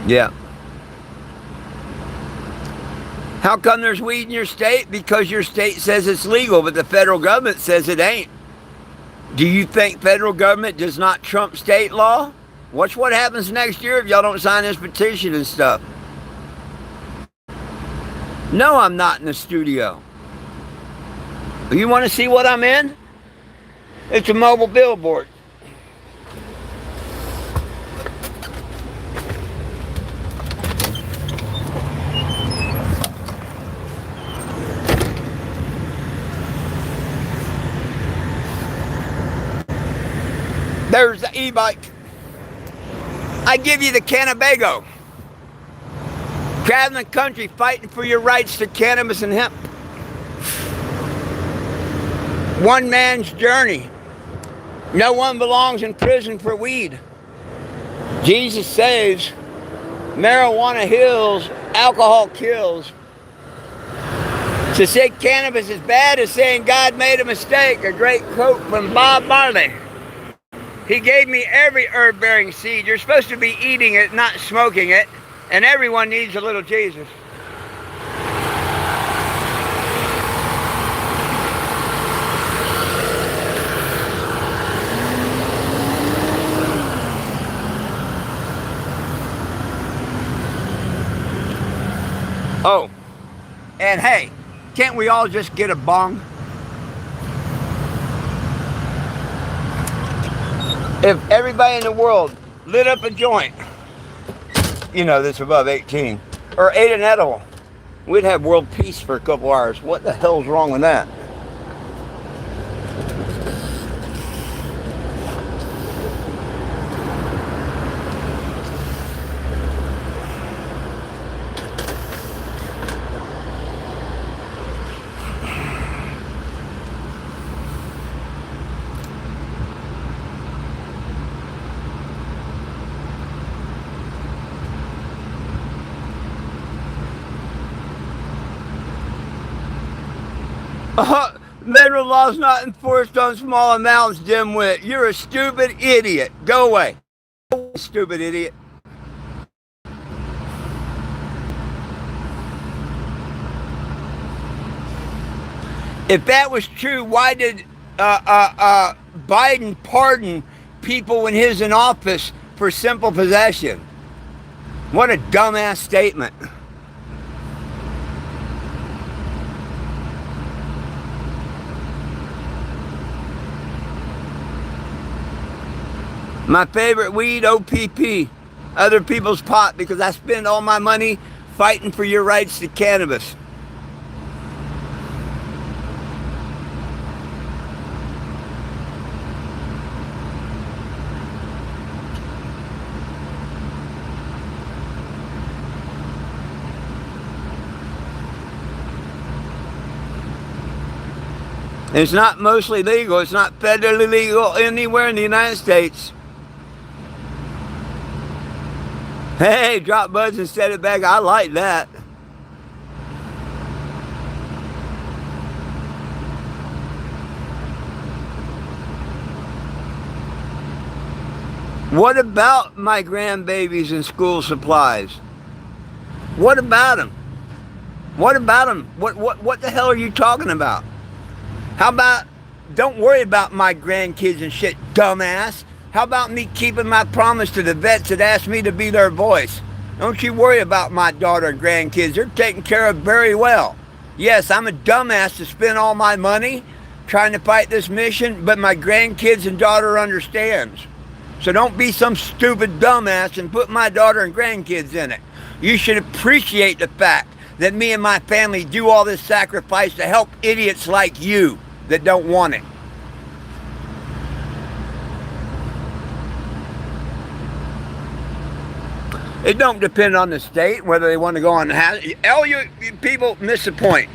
Yeah. How come there's weed in your state? Because your state says it's legal, but the federal government says it ain't. Do you think federal government does not trump state law? Watch what happens next year if y'all don't sign this petition and stuff. No, I'm not in the studio. You want to see what I'm in? It's a mobile billboard. There's the e-bike. I give you the Cannabago. Traveling the country fighting for your rights to cannabis and hemp. One man's journey. No one belongs in prison for weed. Jesus saves. Marijuana heals. Alcohol kills. To say cannabis is bad is saying God made a mistake. A great quote from Bob Marley. He gave me every herb-bearing seed. You're supposed to be eating it, not smoking it. And everyone needs a little Jesus. Oh, and hey, can't we all just get a bong? If everybody in the world lit up a joint, you know, that's above 18, or ate an edible, we'd have world peace for a couple hours. What the hell's wrong with that? Federal law's not enforced on small amounts, dimwit. You're a stupid idiot. Go away. Go away, stupid idiot. If that was true, why did Biden pardon people when he was in office for simple possession? What a dumbass statement. My favorite weed, OPP, other people's pot, because I spend all my money fighting for your rights to cannabis. And it's not mostly legal. It's not federally legal anywhere in the United States. Hey, drop buds and set it back. I like that. What about my grandbabies and school supplies? What about them? What about them? What the hell are you talking about? How about, don't worry about my grandkids and shit, dumbass. How about me keeping my promise to the vets that asked me to be their voice? Don't you worry about my daughter and grandkids. They're taken care of very well. Yes, I'm a dumbass to spend all my money trying to fight this mission, but my grandkids and daughter understands. So don't be some stupid dumbass and put my daughter and grandkids in it. You should appreciate the fact that me and my family do all this sacrifice to help idiots like you that don't want it. It don't depend on the state whether they want to go on the house. All you people miss the point.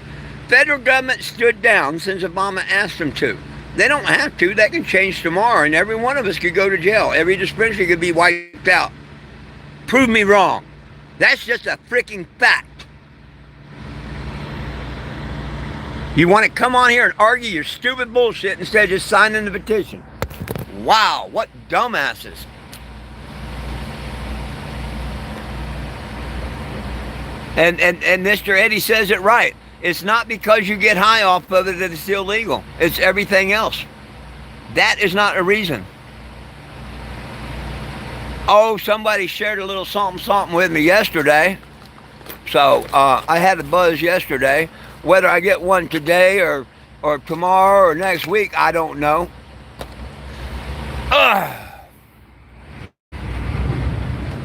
Federal government stood down since Obama asked them to. They don't have to. That can change tomorrow, and every one of us could go to jail. Every dispensary could be wiped out. Prove me wrong. That's just a freaking fact. You want to come on here and argue your stupid bullshit instead of just signing the petition. Wow, what dumbasses. And Mr. Eddie says it right. It's not because you get high off of it that it's illegal. It's everything else. That is not a reason. Oh, somebody shared a little something with me yesterday. So I had a buzz yesterday. Whether I get one today or tomorrow or next week, I don't know.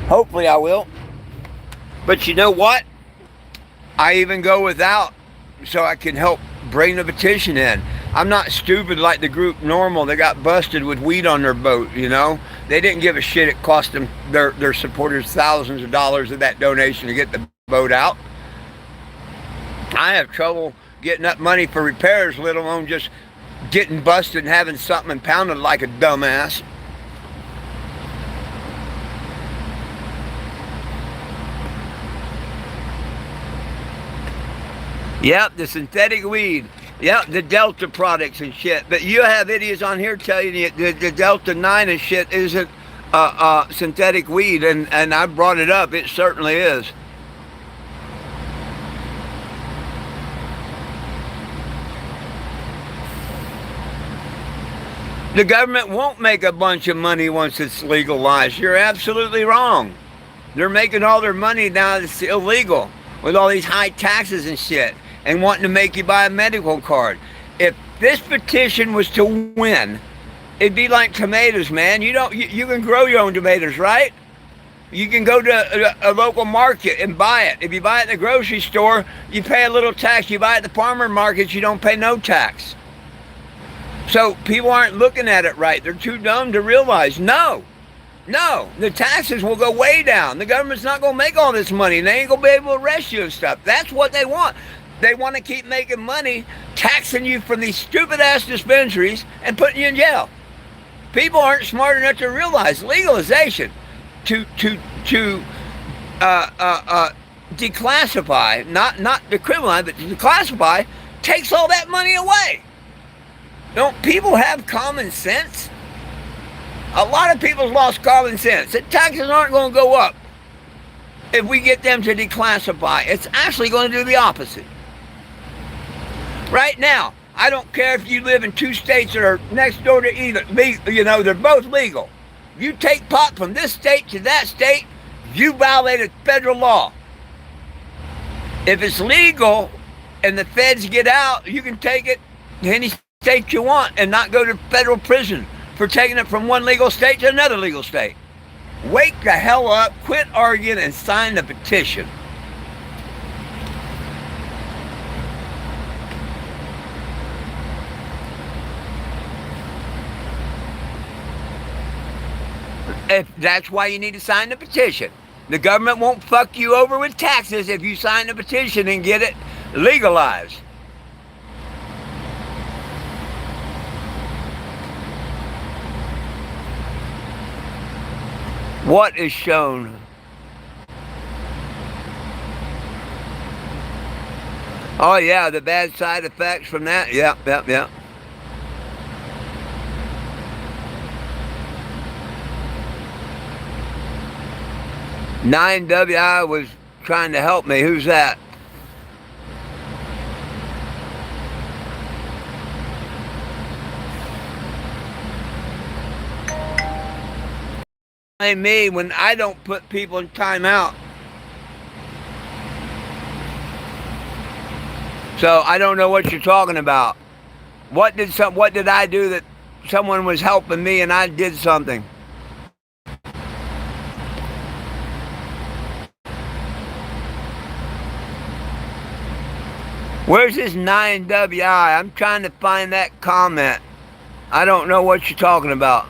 Hopefully I will. But you know what? I even go without so I can help bring the petition in. I'm not stupid like the group Normal. They got busted with weed on their boat, you know. They didn't give a shit. It cost them, their supporters, thousands of dollars of that donation to get the boat out. I have trouble getting up money for repairs, let alone just getting busted and having something impounded like a dumbass. Yep, the synthetic weed. Yep, the Delta products and shit. But you have idiots on here telling you the Delta 9 and shit isn't synthetic weed, and I brought it up. It certainly is. The government won't make a bunch of money once it's legalized. You're absolutely wrong. They're making all their money now that's illegal with all these high taxes and shit and wanting to make you buy a medical card. If this petition was to win, it'd be like tomatoes, man. You can grow your own tomatoes, right? You can go to a local market and buy it. If you buy it in the grocery store, you pay a little tax. You buy it at the farmer markets, you don't pay no tax. So people aren't looking at it right. They're too dumb to realize, no, the taxes will go way down. The government's not going to make all this money. They ain't going to be able to arrest you and stuff. That's what they want. They want to keep making money, taxing you from these stupid-ass dispensaries and putting you in jail. People aren't smart enough to realize legalization to declassify, not decriminalize, but to declassify, takes all that money away. Don't people have common sense? A lot of people's lost common sense. The taxes aren't going to go up if we get them to declassify. It's actually going to do the opposite. Right now, I don't care if you live in two states that are next door to either. You know, they're both legal. You take pot from this state to that state, you violated federal law. If it's legal and the feds get out, you can take it to any state you want and not go to federal prison for taking it from one legal state to another legal state. Wake the hell up, quit arguing, and sign the petition. If that's why you need to sign the petition. The government won't fuck you over with taxes if you sign the petition and get it legalized. What is shown? Oh yeah, the bad side effects from that. Yep. 9WI was trying to help me. Who's that? Me when I don't put people in timeout. So I don't know what you're talking about. What did I do that someone was helping me and I did something? Where's this 9WI? I'm trying to find that comment. I don't know what you're talking about.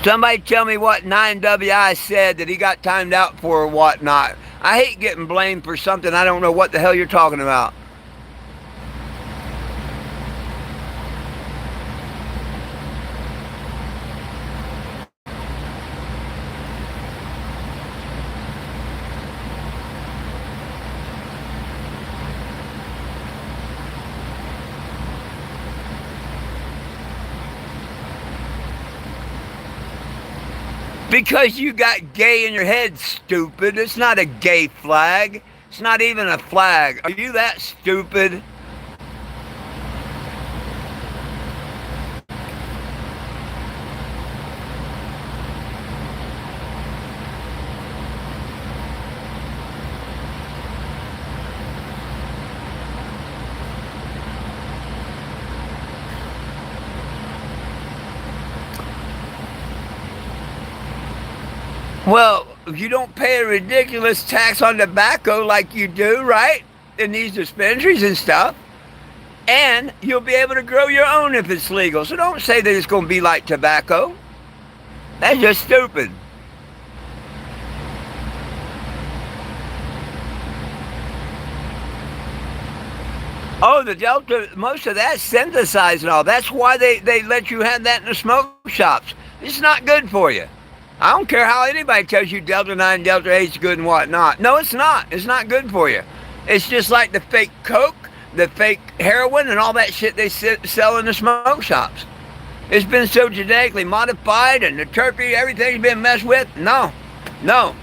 Somebody tell me what 9WI said that he got timed out for or whatnot. I hate getting blamed for something I don't know what the hell you're talking about. Because you got gay in your head, stupid. It's not a gay flag. It's not even a flag. Are you that stupid? Well, you don't pay a ridiculous tax on tobacco like you do, right? In these dispensaries and stuff. And you'll be able to grow your own if it's legal. So don't say that it's going to be like tobacco. That's just stupid. Oh, the Delta, most of that's synthesized and all. That's why they let you have that in the smoke shops. It's not good for you. I don't care how anybody tells you Delta 9, Delta 8 is good and whatnot. No, it's not. It's not good for you. It's just like the fake Coke, the fake heroin, and all that shit they sell in the smoke shops. It's been so genetically modified, and the terpene, everything's been messed with. No,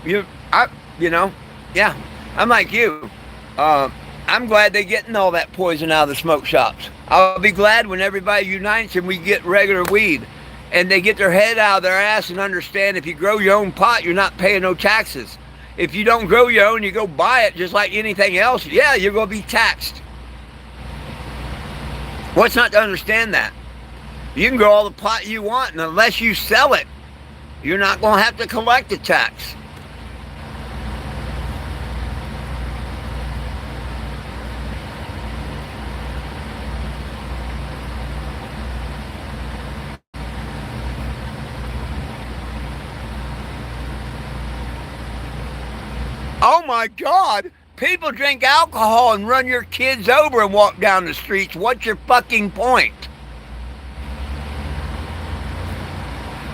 yeah. I'm like you. I'm glad they're getting all that poison out of the smoke shops. I'll be glad when everybody unites and we get regular weed. And they get their head out of their ass and understand if you grow your own pot, you're not paying no taxes. If you don't grow your own, you go buy it just like anything else, yeah, you're going to be taxed. What's not to understand that? You can grow all the pot you want, and unless you sell it, you're not going to have to collect a tax. Oh my God, people drink alcohol and run your kids over and walk down the streets. What's your fucking point?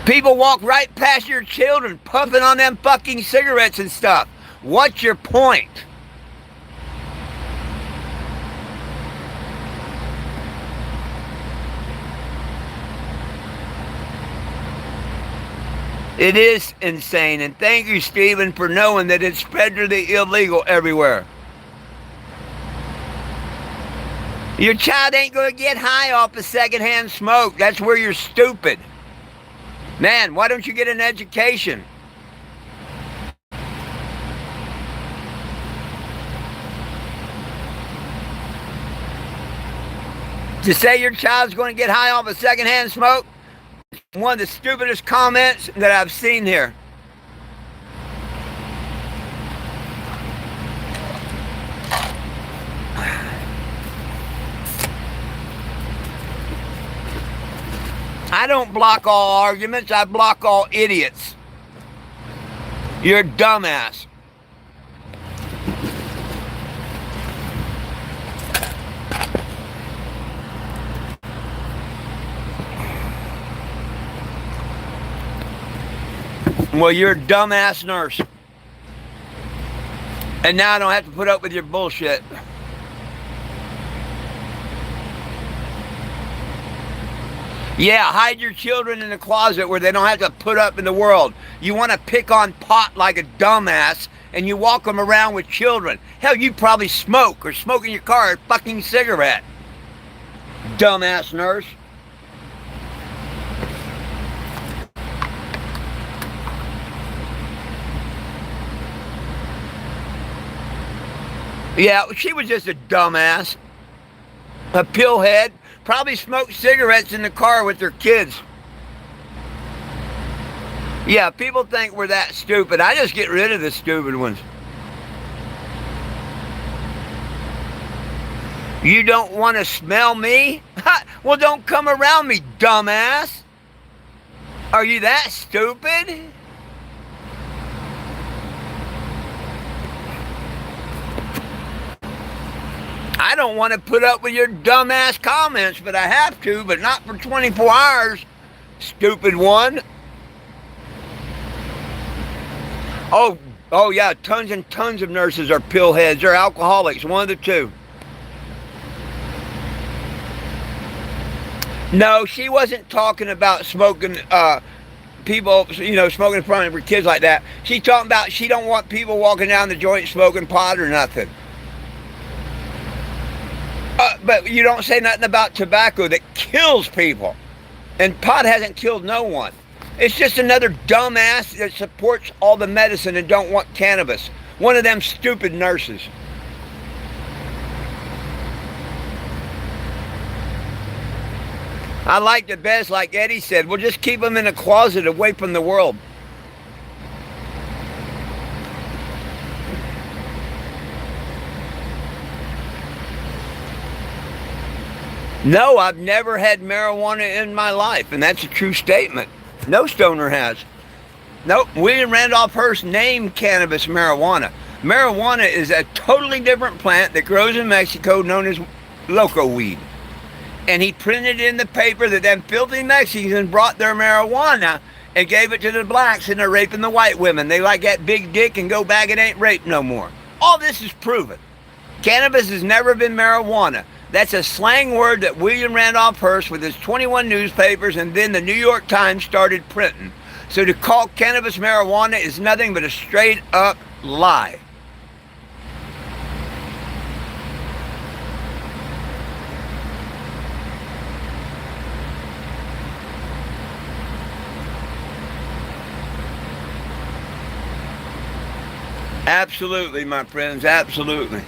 People walk right past your children puffing on them fucking cigarettes and stuff. What's your point? It is insane, and thank you, Stephen, for knowing that it's spread to the illegal everywhere. Your child ain't going to get high off of secondhand smoke. That's where you're stupid. Man, why don't you get an education? To say your child's going to get high off of secondhand smoke? One of the stupidest comments that I've seen here. I don't block all arguments, I block all idiots. You're a dumbass. Well, you're a dumbass nurse. And now I don't have to put up with your bullshit. Yeah, hide your children in the closet where they don't have to put up in the world. You want to pick on pot like a dumbass, and you walk them around with children. Hell, you probably smoke or smoke in your car a fucking cigarette. Dumbass nurse. Yeah, she was just a dumbass. A pillhead. Probably smoked cigarettes in the car with their kids. Yeah, people think we're that stupid. I just get rid of the stupid ones. You don't want to smell me? Well, don't come around me, dumbass. Are you that stupid? I don't want to put up with your dumbass comments, but I have to, but not for 24 hours, stupid one. Oh yeah, tons and tons of nurses are pillheads. They're alcoholics, one of the two. No, she wasn't talking about smoking, people, smoking in front of her kids like that. She's talking about she don't want people walking down the joint smoking pot or nothing. But you don't say nothing about tobacco that kills people. And pot hasn't killed no one. It's just another dumbass that supports all the medicine and don't want cannabis. One of them stupid nurses. I like the best, like Eddie said, we'll just keep them in a closet away from the world. No, I've never had marijuana in my life, and that's a true statement. No stoner has. Nope. William Randolph Hearst named cannabis marijuana. Marijuana is a totally different plant that grows in Mexico known as loco weed. And he printed in the paper that them filthy Mexicans brought their marijuana and gave it to the blacks, and they're raping the white women. They like that big dick and go back and ain't raped no more. All this is proven. Cannabis has never been marijuana. That's a slang word that William Randolph Hearst with his 21 newspapers and then the New York Times started printing. So to call cannabis marijuana is nothing but a straight up lie. Absolutely, my friends, absolutely.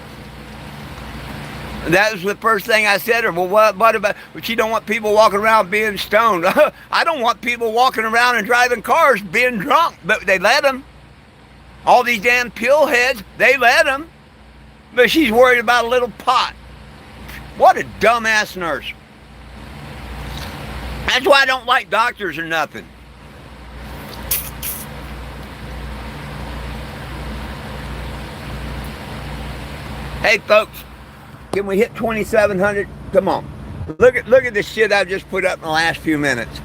That was the first thing I said to her. Well, what about, but she don't want people walking around being stoned. I don't want people walking around and driving cars being drunk, but they let them. All these damn pill heads, they let them. But she's worried about a little pot. What a dumbass nurse. That's why I don't like doctors or nothing. Hey folks, can we hit 2,700? Come on. Look at the shit I've just put up in the last few minutes.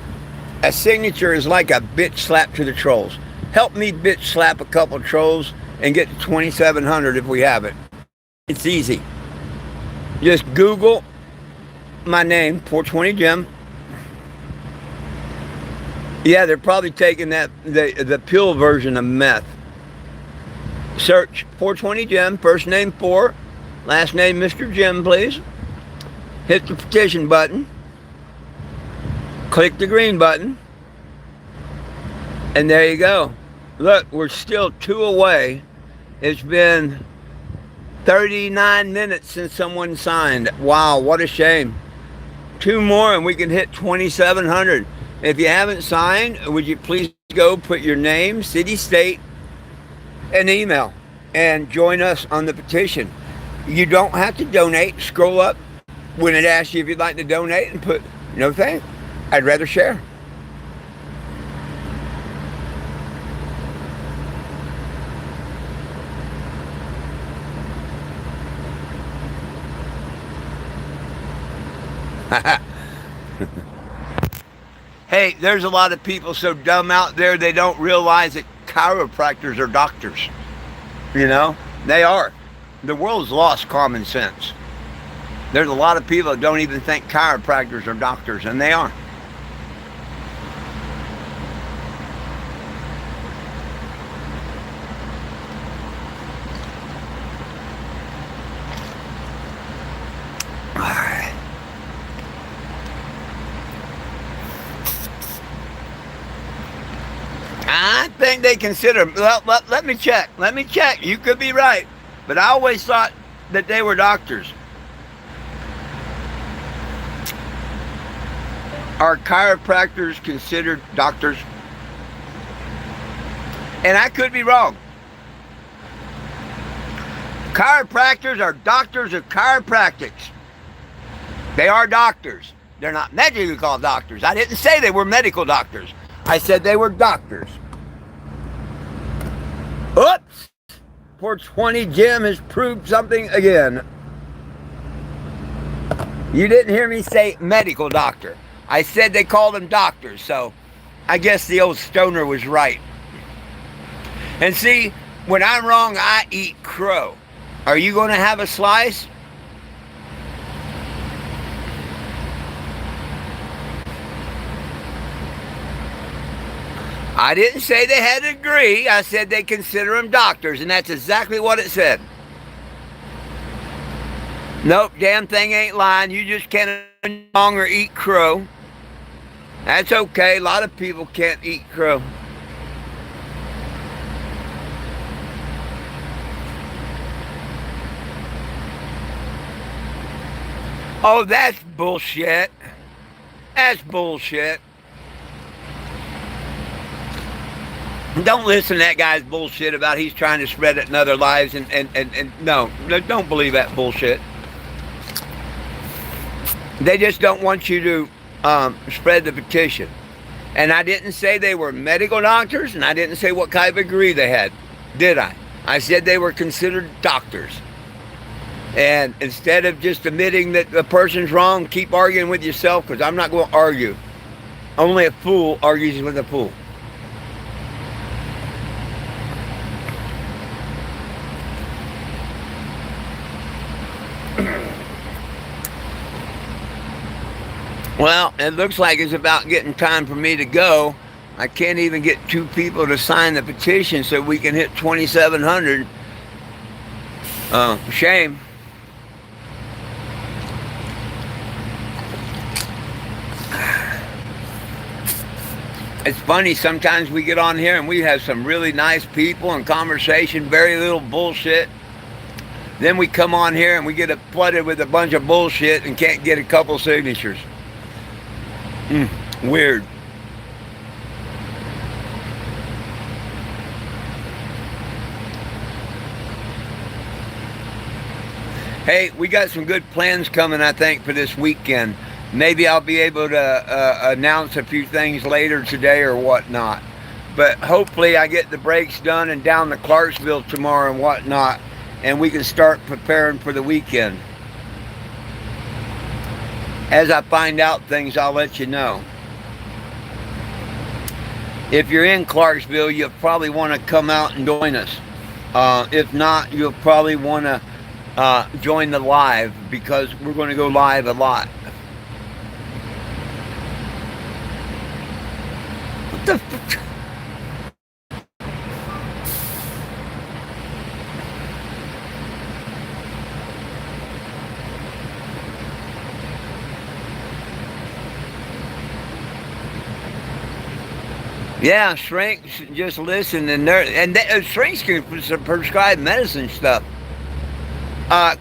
A signature is like a bitch slap to the trolls. Help me bitch slap a couple of trolls and get to 2,700 if we have it. It's easy. Just Google my name, 420 Jim. Yeah, they're probably taking that the pill version of meth. Search 420 Jim, first name 4, last name Mr. Jim, please. Hit the petition button. Click the green button. And there you go. Look, we're still 2 away. It's been 39 minutes since someone signed. Wow, what a shame. 2 more and we can hit 2,700. If you haven't signed, would you please go put your name, city, state, and email and join us on the petition. You don't have to donate. Scroll up when it asks you if you'd like to donate and put, no thanks. I'd rather share. Hey, there's a lot of people so dumb out there they don't realize that chiropractors are doctors. You know, they are. The world's lost common sense. There's a lot of people that don't even think chiropractors are doctors, and they are. I think they consider, well, let me check. Let me check. You could be right. But I always thought that they were doctors. Are chiropractors considered doctors? And I could be wrong. Chiropractors are doctors of chiropractics. They are doctors. They're not medically called doctors. I didn't say they were medical doctors. I said they were doctors. Oops! 420 Jim has proved something again. You didn't hear me say medical doctor. I said they called them doctors, so I guess the old stoner was right. And see, when I'm wrong, I eat crow. Are you going to have a slice? I didn't say they had to agree. I said they consider them doctors, and that's exactly what it said. Nope, damn thing ain't lying. You just can't no longer eat crow. That's okay. A lot of people can't eat crow. Oh, that's bullshit. That's bullshit. Don't listen to that guy's bullshit about he's trying to spread it in other lives and no, don't believe that bullshit. They just don't want you to spread the petition. And I didn't say they were medical doctors, and I didn't say what kind of degree they had, did I? I said they were considered doctors. And instead of just admitting that the person's wrong, keep arguing with yourself, because I'm not going to argue. Only a fool argues with a fool. Well, it looks like it's about getting time for me to go. I can't even get 2 people to sign the petition so we can hit 2,700. Shame. It's funny, sometimes we get on here and we have some really nice people and conversation, very little bullshit. Then we come on here and we get flooded with a bunch of bullshit and can't get a couple signatures. Weird. Hey, we got some good plans coming, I think, for this weekend. Maybe I'll be able to announce a few things later today or whatnot. But hopefully I get the breaks done and down to Clarksville tomorrow and whatnot, and we can start preparing for the weekend. As I find out things, I'll let you know. If you're in Clarksville, you'll probably want to come out and join us. If not, you'll probably want to join the live, because we're going to go live a lot. What the fuck? Yeah, shrinks just listen, and shrinks can prescribe medicine stuff.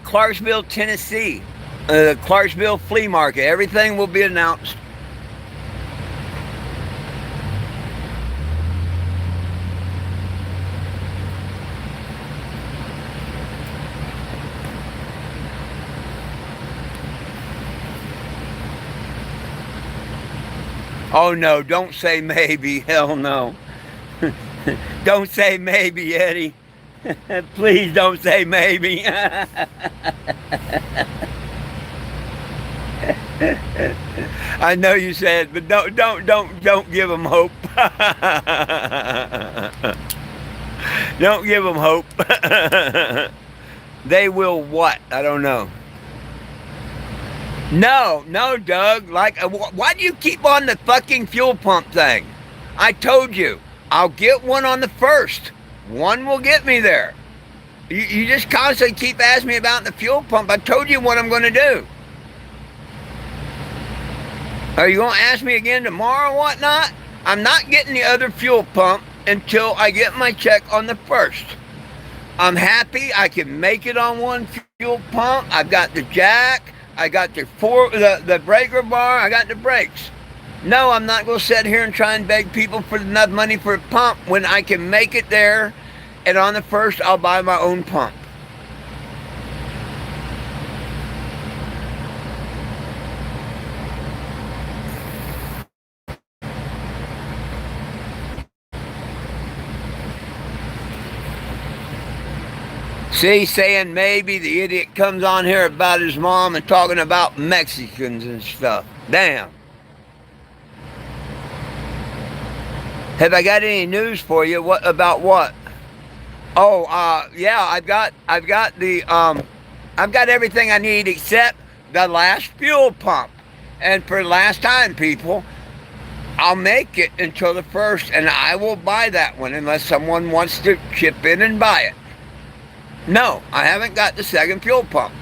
Clarksville, Tennessee, Clarksville Flea Market. Everything will be announced. Oh no, don't say maybe. Hell no. Don't say maybe, Eddie. Please don't say maybe. I know you said, but don't give them hope. Don't give them hope. They will what? I don't know. No, Doug. Like, why do you keep on the fucking fuel pump thing? I told you, I'll get one on the 1st. One will get me there. You just constantly keep asking me about the fuel pump. I told you what I'm going to do. Are you going to ask me again tomorrow or whatnot? I'm not getting the other fuel pump until I get my check on the 1st. I'm happy I can make it on one fuel pump. I've got the jack. I got the breaker bar. I got the brakes. No, I'm not going to sit here and try and beg people for enough money for a pump when I can make it there, and on the 1st I'll buy my own pump. See, saying maybe, the idiot comes on here about his mom and talking about Mexicans and stuff. Damn. Have I got any news for you? What about what? Oh, yeah, I've got everything I need except the last fuel pump. And for the last time, people, I'll make it until the 1st, and I will buy that one unless someone wants to chip in and buy it. No, I haven't got the second fuel pump.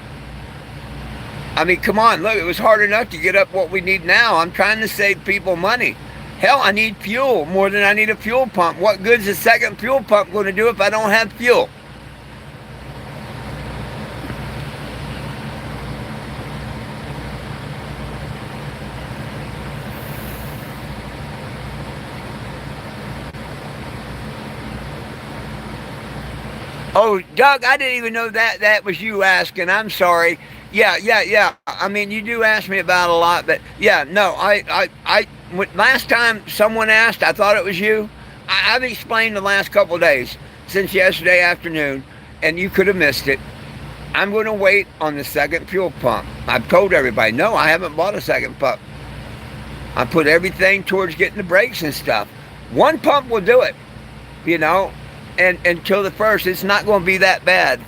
I mean, come on, look, it was hard enough to get up what we need now. I'm trying to save people money. Hell, I need fuel more than I need a fuel pump. What good's a second fuel pump going to do if I don't have fuel? Oh, Doug, I didn't even know that was you asking. I'm sorry. Yeah. I mean, you do ask me about a lot, but yeah, no, last time someone asked, I thought it was you. I've explained the last couple of days since yesterday afternoon, and you could have missed it. I'm going to wait on the second fuel pump. I've told everybody, no, I haven't bought a second pump. I put everything towards getting the brakes and stuff. One pump will do it, you know, and until the first, it's not going to be that bad.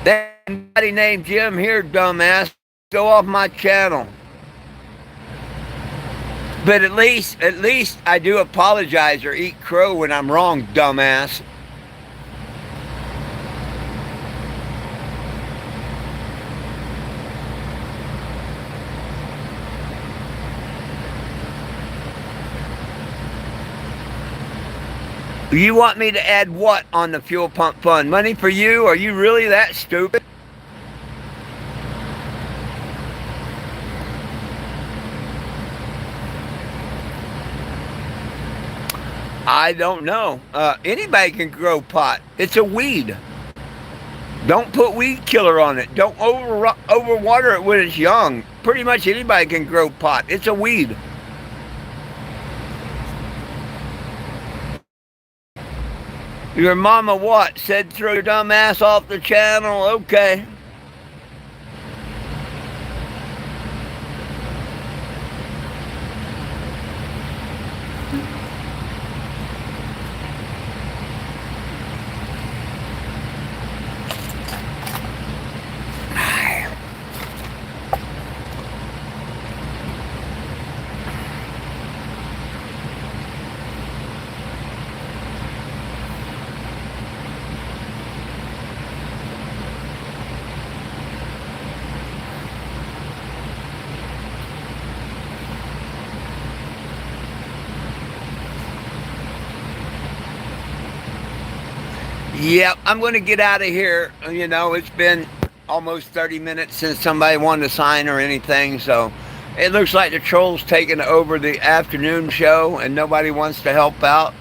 That somebody named Jim here, dumbass, go off my channel. But at least I do apologize or eat crow when I'm wrong, dumbass. You want me to add what on the fuel pump fund? Money for you? Are you really that stupid? I don't know. Anybody can grow pot. It's a weed. Don't put weed killer on it. Don't overwater it when it's young. Pretty much anybody can grow pot. It's a weed. Your mama what? Said throw your dumb ass off the channel? Okay. Yep, I'm going to get out of here. You know, it's been almost 30 minutes since somebody wanted to sign or anything, so it looks like the troll's taking over the afternoon show and nobody wants to help out.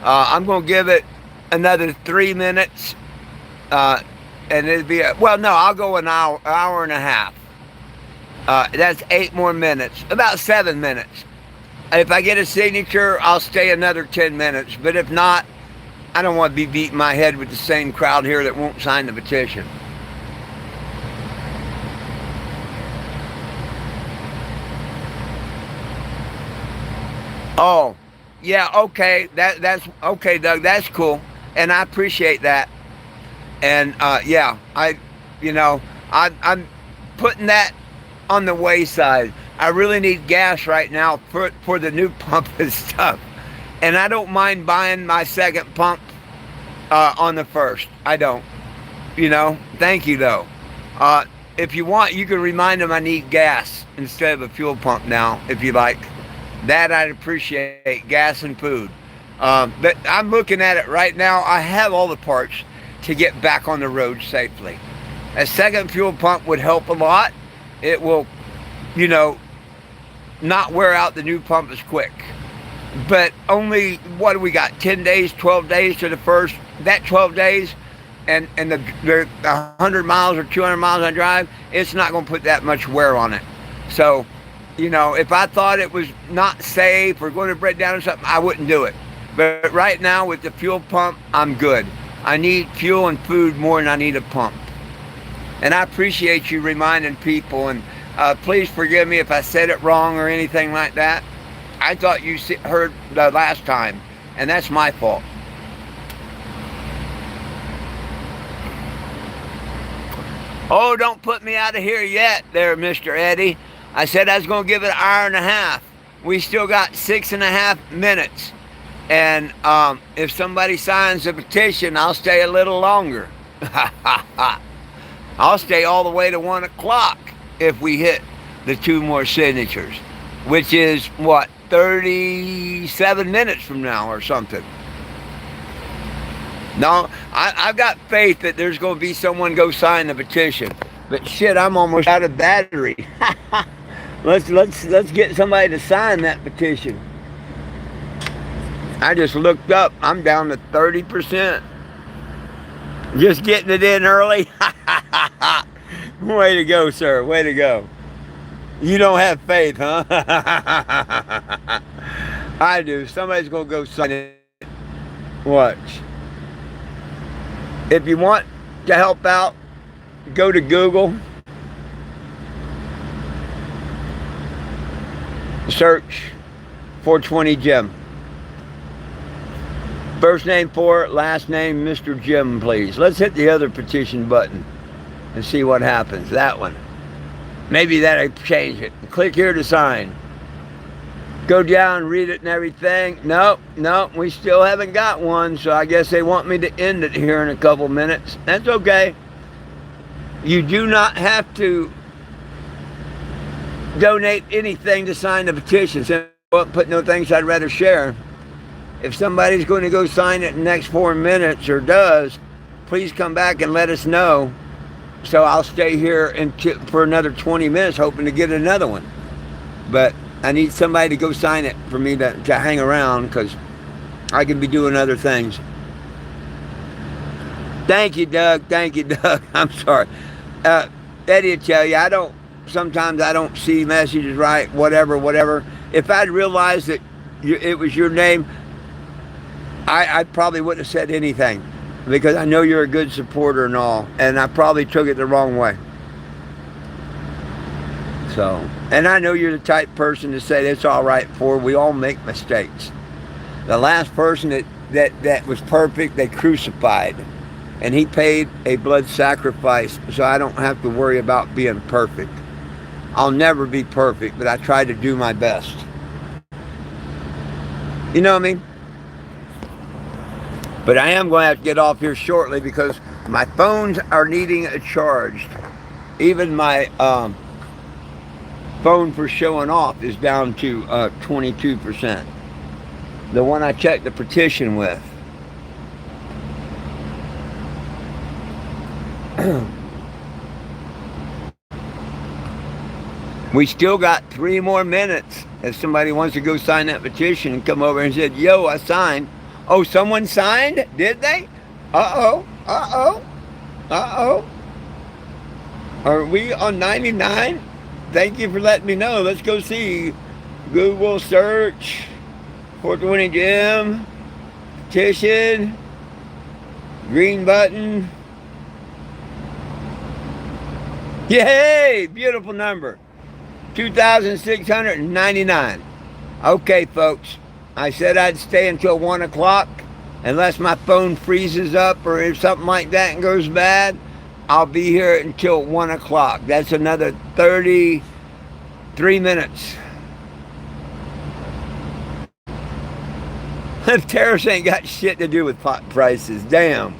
I'm going to give it another 3 minutes, and it'll be, well, no, I'll go an hour and a half. That's 8 more minutes, about 7 minutes. If I get a signature, I'll stay another 10 minutes, but if not, I don't want to be beating my head with the same crowd here that won't sign the petition. Oh, yeah, okay. That's okay, Doug. That's cool, and I appreciate that. And yeah, I'm putting that on the wayside. I really need gas right now for the new pump and stuff. And I don't mind buying my second pump on the first. I don't. You know, thank you though. If you want, you can remind them I need gas instead of a fuel pump now, if you like. That I'd appreciate, gas and food. But I'm looking at it right now. I have all the parts to get back on the road safely. A second fuel pump would help a lot. It will, you know, not wear out the new pump as quick. But only, what do we got, 10 days, 12 days to the first, that 12 days, and the 100 miles or 200 miles I drive, it's not going to put that much wear on it. So, you know, if I thought it was not safe or going to break down or something, I wouldn't do it. But right now with the fuel pump, I'm good. I need fuel and food more than I need a pump. And I appreciate you reminding people, and please forgive me if I said it wrong or anything like that. I thought you heard the last time, and that's my fault. Oh, don't put me out of here yet there, Mr. Eddie. I said I was going to give it an hour and a half. We still got 6.5 minutes. And if somebody signs a petition, I'll stay a little longer. I'll stay all the way to 1 o'clock if we hit the 2 more signatures, which is, what, 37 minutes from now or something. No, I've got faith that there's going to be someone go sign the petition. But shit, I'm almost out of battery. Let's get somebody to sign that petition. I just looked up. I'm down to 30%. Just getting it in early. Way to go, sir. Way to go. You don't have faith, huh? I do. Somebody's going to go sign it. Watch. If you want to help out, go to Google. Search 420 Jim. First name for it, last name Mr. Jim, please. Let's hit the other petition button and see what happens. That one. Maybe that'll change it. Click here to sign. Go down, read it and everything. Nope, we still haven't got one, so I guess they want me to end it here in a couple minutes. That's okay. You do not have to donate anything to sign the petition. So I won't put no things I'd rather share. If somebody's going to go sign it in the next 4 minutes or does, please come back and let us know. So I'll stay here for another 20 minutes hoping to get another one. But I need somebody to go sign it for me to hang around because I can be doing other things. Thank you, Doug. Thank you, Doug. I'm sorry. Eddie will tell you, sometimes I don't see messages right, whatever. If I'd realized that it was your name, I probably wouldn't have said anything because I know you're a good supporter and all, and I probably took it the wrong way. So, and I know you're the type person to say it's all right for. We all make mistakes. The last person that was perfect, they crucified, and he paid a blood sacrifice, so I don't have to worry about being perfect. I'll never be perfect, but I try to do my best. You know what I mean? But I am going to have to get off here shortly because my phones are needing a charge. Even my phone for showing off is down to 22%. The one I checked the petition with. We still got 3 more minutes. If somebody wants to go sign that petition and come over and said, yo, I signed. Oh, someone signed? Did they? Uh-oh. Are we on 99? Thank you for letting me know. Let's go see. Google search 420 Jim, petition, green button. Yay! Beautiful number. 2,699. Okay, folks. I said I'd stay until 1 o'clock. Unless my phone freezes up or if something like that and goes bad, I'll be here until 1 o'clock. That's another 33 minutes. Tariffs ain't got shit to do with pot prices. Damn.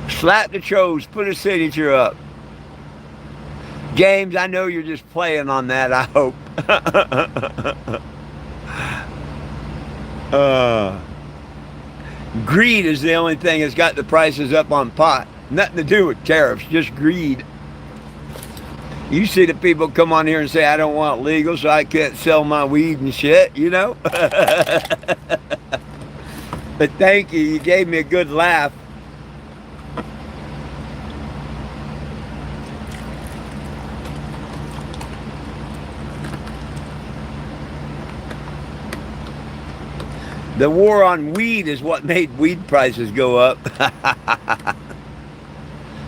Slap the chose, put a signature up. James, I know you're just playing on that, I hope. Greed is the only thing that's got the prices up on pot. Nothing to do with tariffs, just greed. You see the people come on here and say, I don't want legal, so I can't sell my weed and shit, you know? But thank you, you gave me a good laugh. The war on weed is what made weed prices go up.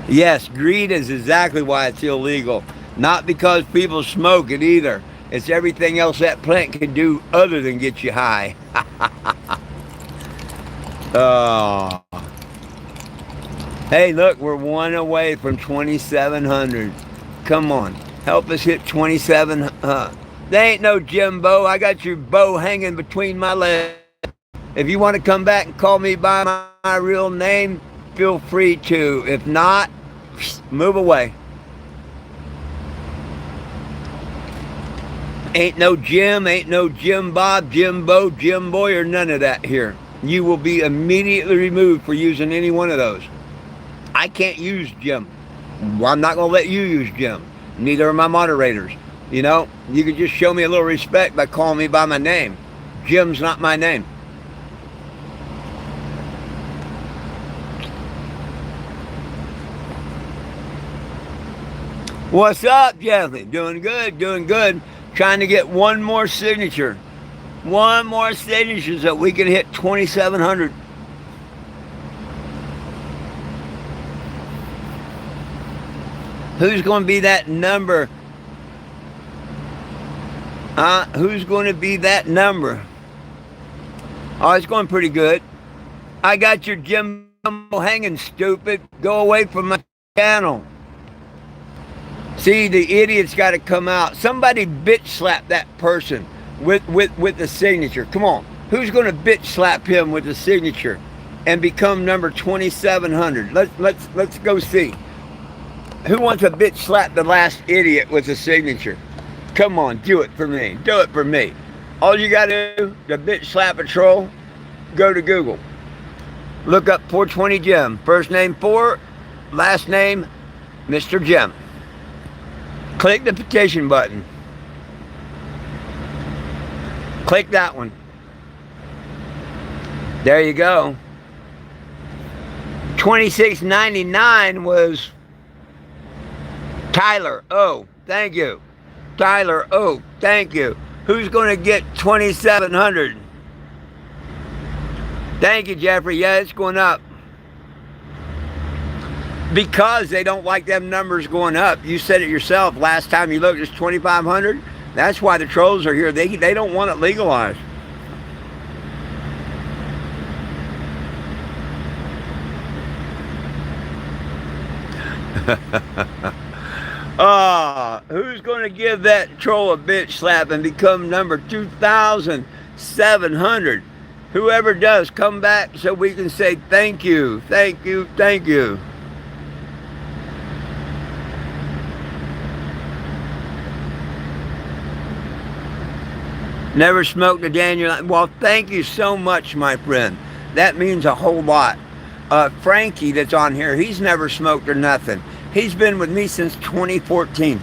Yes, greed is exactly why it's illegal. Not because people smoke it either. It's everything else that plant can do other than get you high. Oh. Hey, look, we're 1 away from 2,700. Come on, help us hit 27. They ain't no Jimbo. I got your bow hanging between my legs. If you want to come back and call me by my real name, feel free to. If not, move away. Ain't no Jim, ain't no Jim Bob, Jimbo, Jim Boy, or none of that here. You will be immediately removed for using any one of those. I can't use Jim. Well, I'm not going to let you use Jim. Neither are my moderators. You know, you can just show me a little respect by calling me by my name. Jim's not my name. What's up, Jeffrey? Doing good, doing good. Trying to get one more signature. One more signature so we can hit 2,700. Who's going to be that number? Who's going to be that number? Oh, it's going pretty good. I got your Jimbo hanging, stupid. Go away from my channel. See, the idiot's got to come out. Somebody bitch slap that person with the signature. Come on. Who's going to bitch slap him with the signature and become number 2,700? Let's go see. Who wants to bitch slap the last idiot with a signature? Come on, do it for me. Do it for me. All you got to do to bitch slap a troll, go to Google. Look up 420 Jim. First name 4, last name Mr. Jim. Click the petition button. Click that one. There you go. $26.99 was Tyler O. Thank you. Tyler O. Thank you. Who's going to get 2,700? Thank you, Jeffrey. Yeah, it's going up. Because they don't like them numbers going up. You said it yourself. Last time you looked, it's 2,500. That's why the trolls are here. They don't want it legalized. Who's going to give that troll a bitch slap and become number 2,700? Whoever does, come back so we can say thank you, thank you, thank you. Never smoked a day in your life. Well, thank you so much, my friend. That means a whole lot. Frankie that's on here, he's never smoked or nothing. He's been with me since 2014.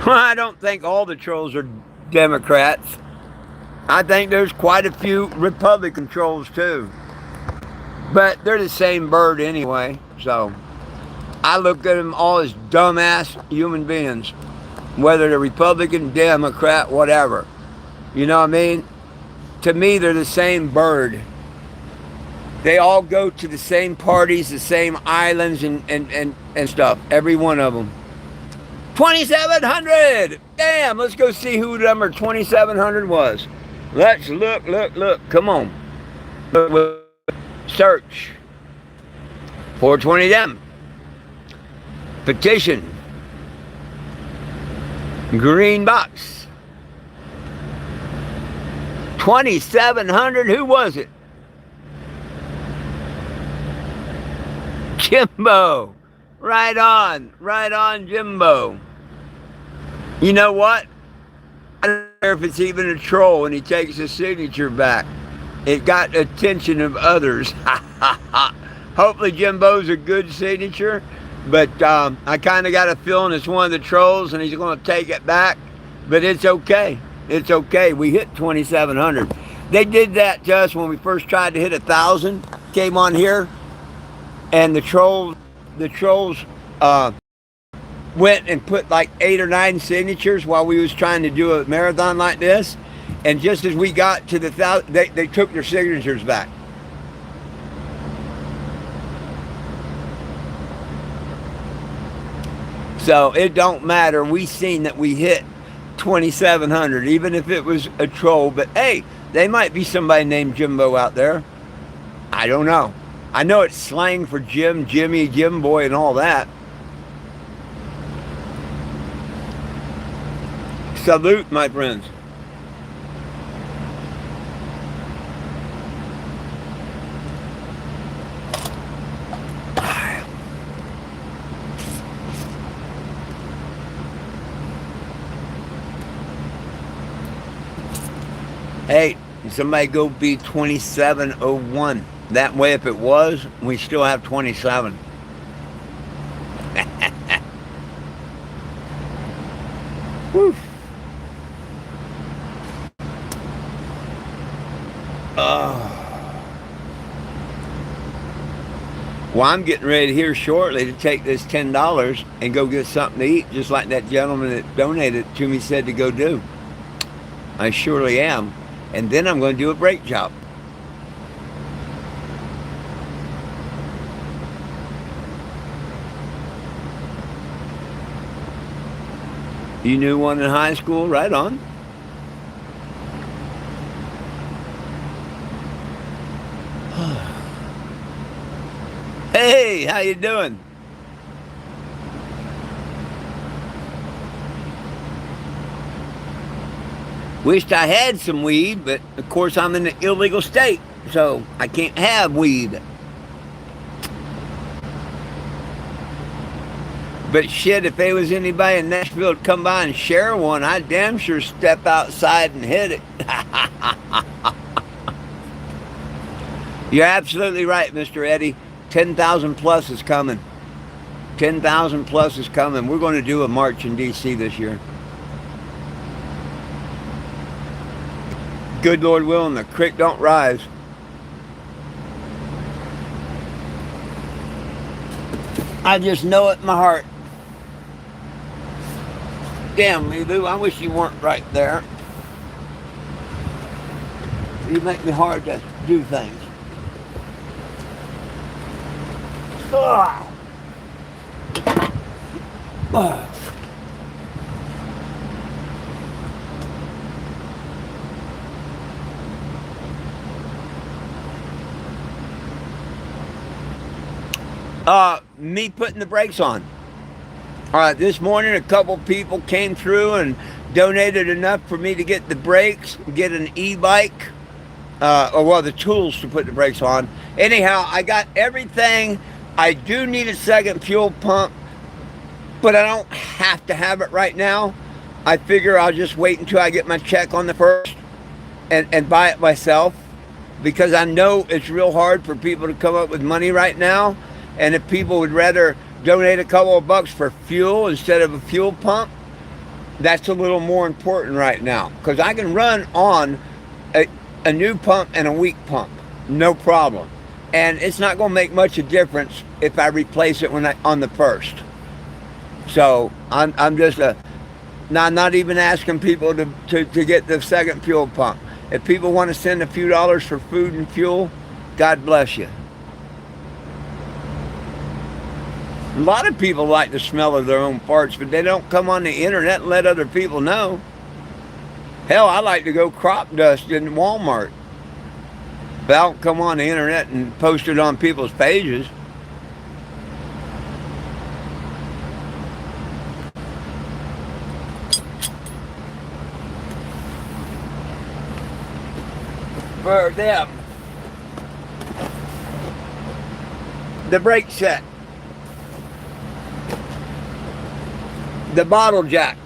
Well, I don't think all the trolls are Democrats. I think there's quite a few Republican trolls too. But they're the same bird anyway, so I look at them all as dumbass human beings. Whether they're Republican, Democrat, whatever. You know what I mean? To me, they're the same bird. They all go to the same parties, the same islands and stuff. Every one of them. 2,700! Damn, let's go see who number 2,700 was. Let's look. Come on. Search. 420 them. Petition. Green box. 2,700. Who was it? Jimbo. Right on, Jimbo. You know what? I don't know if it's even a troll and he takes his signature back. It got attention of others. Hopefully Jimbo's a good signature, but I kind of got a feeling it's one of the trolls and he's going to take it back. But it's okay. It's okay. We hit 2,700. They did that to us when we first tried to hit 1,000. Came on here, and the trolls went and put like 8 or 9 signatures while we was trying to do a marathon like this, and just as we got to the 1,000, they took their signatures back. So it don't matter. We seen that we hit 2,700, even if it was a troll. But hey, they might be somebody named Jimbo out there. I don't know. I know it's slang for Jim, Jimmy, Jim Boy, and all that. Salute, my friends. Hey, somebody go be 2701. That way, if it was, we still have 27. Whew. Well, I'm getting ready here shortly to take this $10 and go get something to eat, just like that gentleman that donated it to me said to go do. I surely am. And then I'm going to do a brake job. You knew one in high school? Right on. Hey, how you doing? Wished I had some weed, but of course I'm in an illegal state, so I can't have weed. But shit, if there was anybody in Nashville to come by and share one, I'd damn sure step outside and hit it. You're absolutely right, Mr. Eddie. 10,000 plus is coming. 10,000 plus is coming. We're going to do a march in D.C. this year. Good Lord willing, the creek don't rise. I just know it in my heart. Damn, Lulu, I wish you weren't right there. You make me hard to do things. Ugh. Ugh. Me putting the brakes on. This morning a couple people came through and donated enough for me to get the brakes, get an e-bike, the tools to put the brakes on. Anyhow, I got everything. I do need a second fuel pump, but I don't have to have it right now. I figure I'll just wait until I get my check on the first and buy it myself, because I know it's real hard for people to come up with money right now. And if people would rather donate a couple of bucks for fuel instead of a fuel pump, that's a little more important right now, because I can run on a new pump and a weak pump, no problem. And it's not going to make much of a difference if I replace it on the first. So I'm just not even asking people to get the second fuel pump. If people want to send a few dollars for food and fuel, God bless you. A lot of people like the smell of their own farts, but they don't come on the internet and let other people know. Hell, I like to go crop dust in Walmart, but I don't come on the internet and post it on people's pages. For them, the brake set, the bottle jack.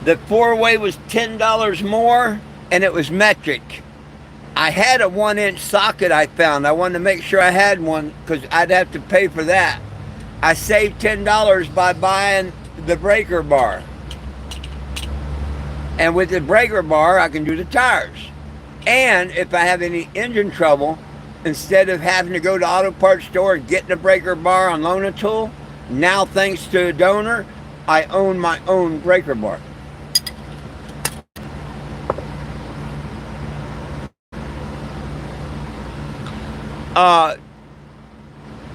The four-way was $10 more, and it was metric. I had a 1-inch socket I found. I wanted to make sure I had one because I'd have to pay for that. I saved $10 by buying the breaker bar. And with the breaker bar, I can do the tires. And if I have any engine trouble, instead of having to go to auto parts store and get the breaker bar on loan a tool, now thanks to a donor, I own my own breaker bar.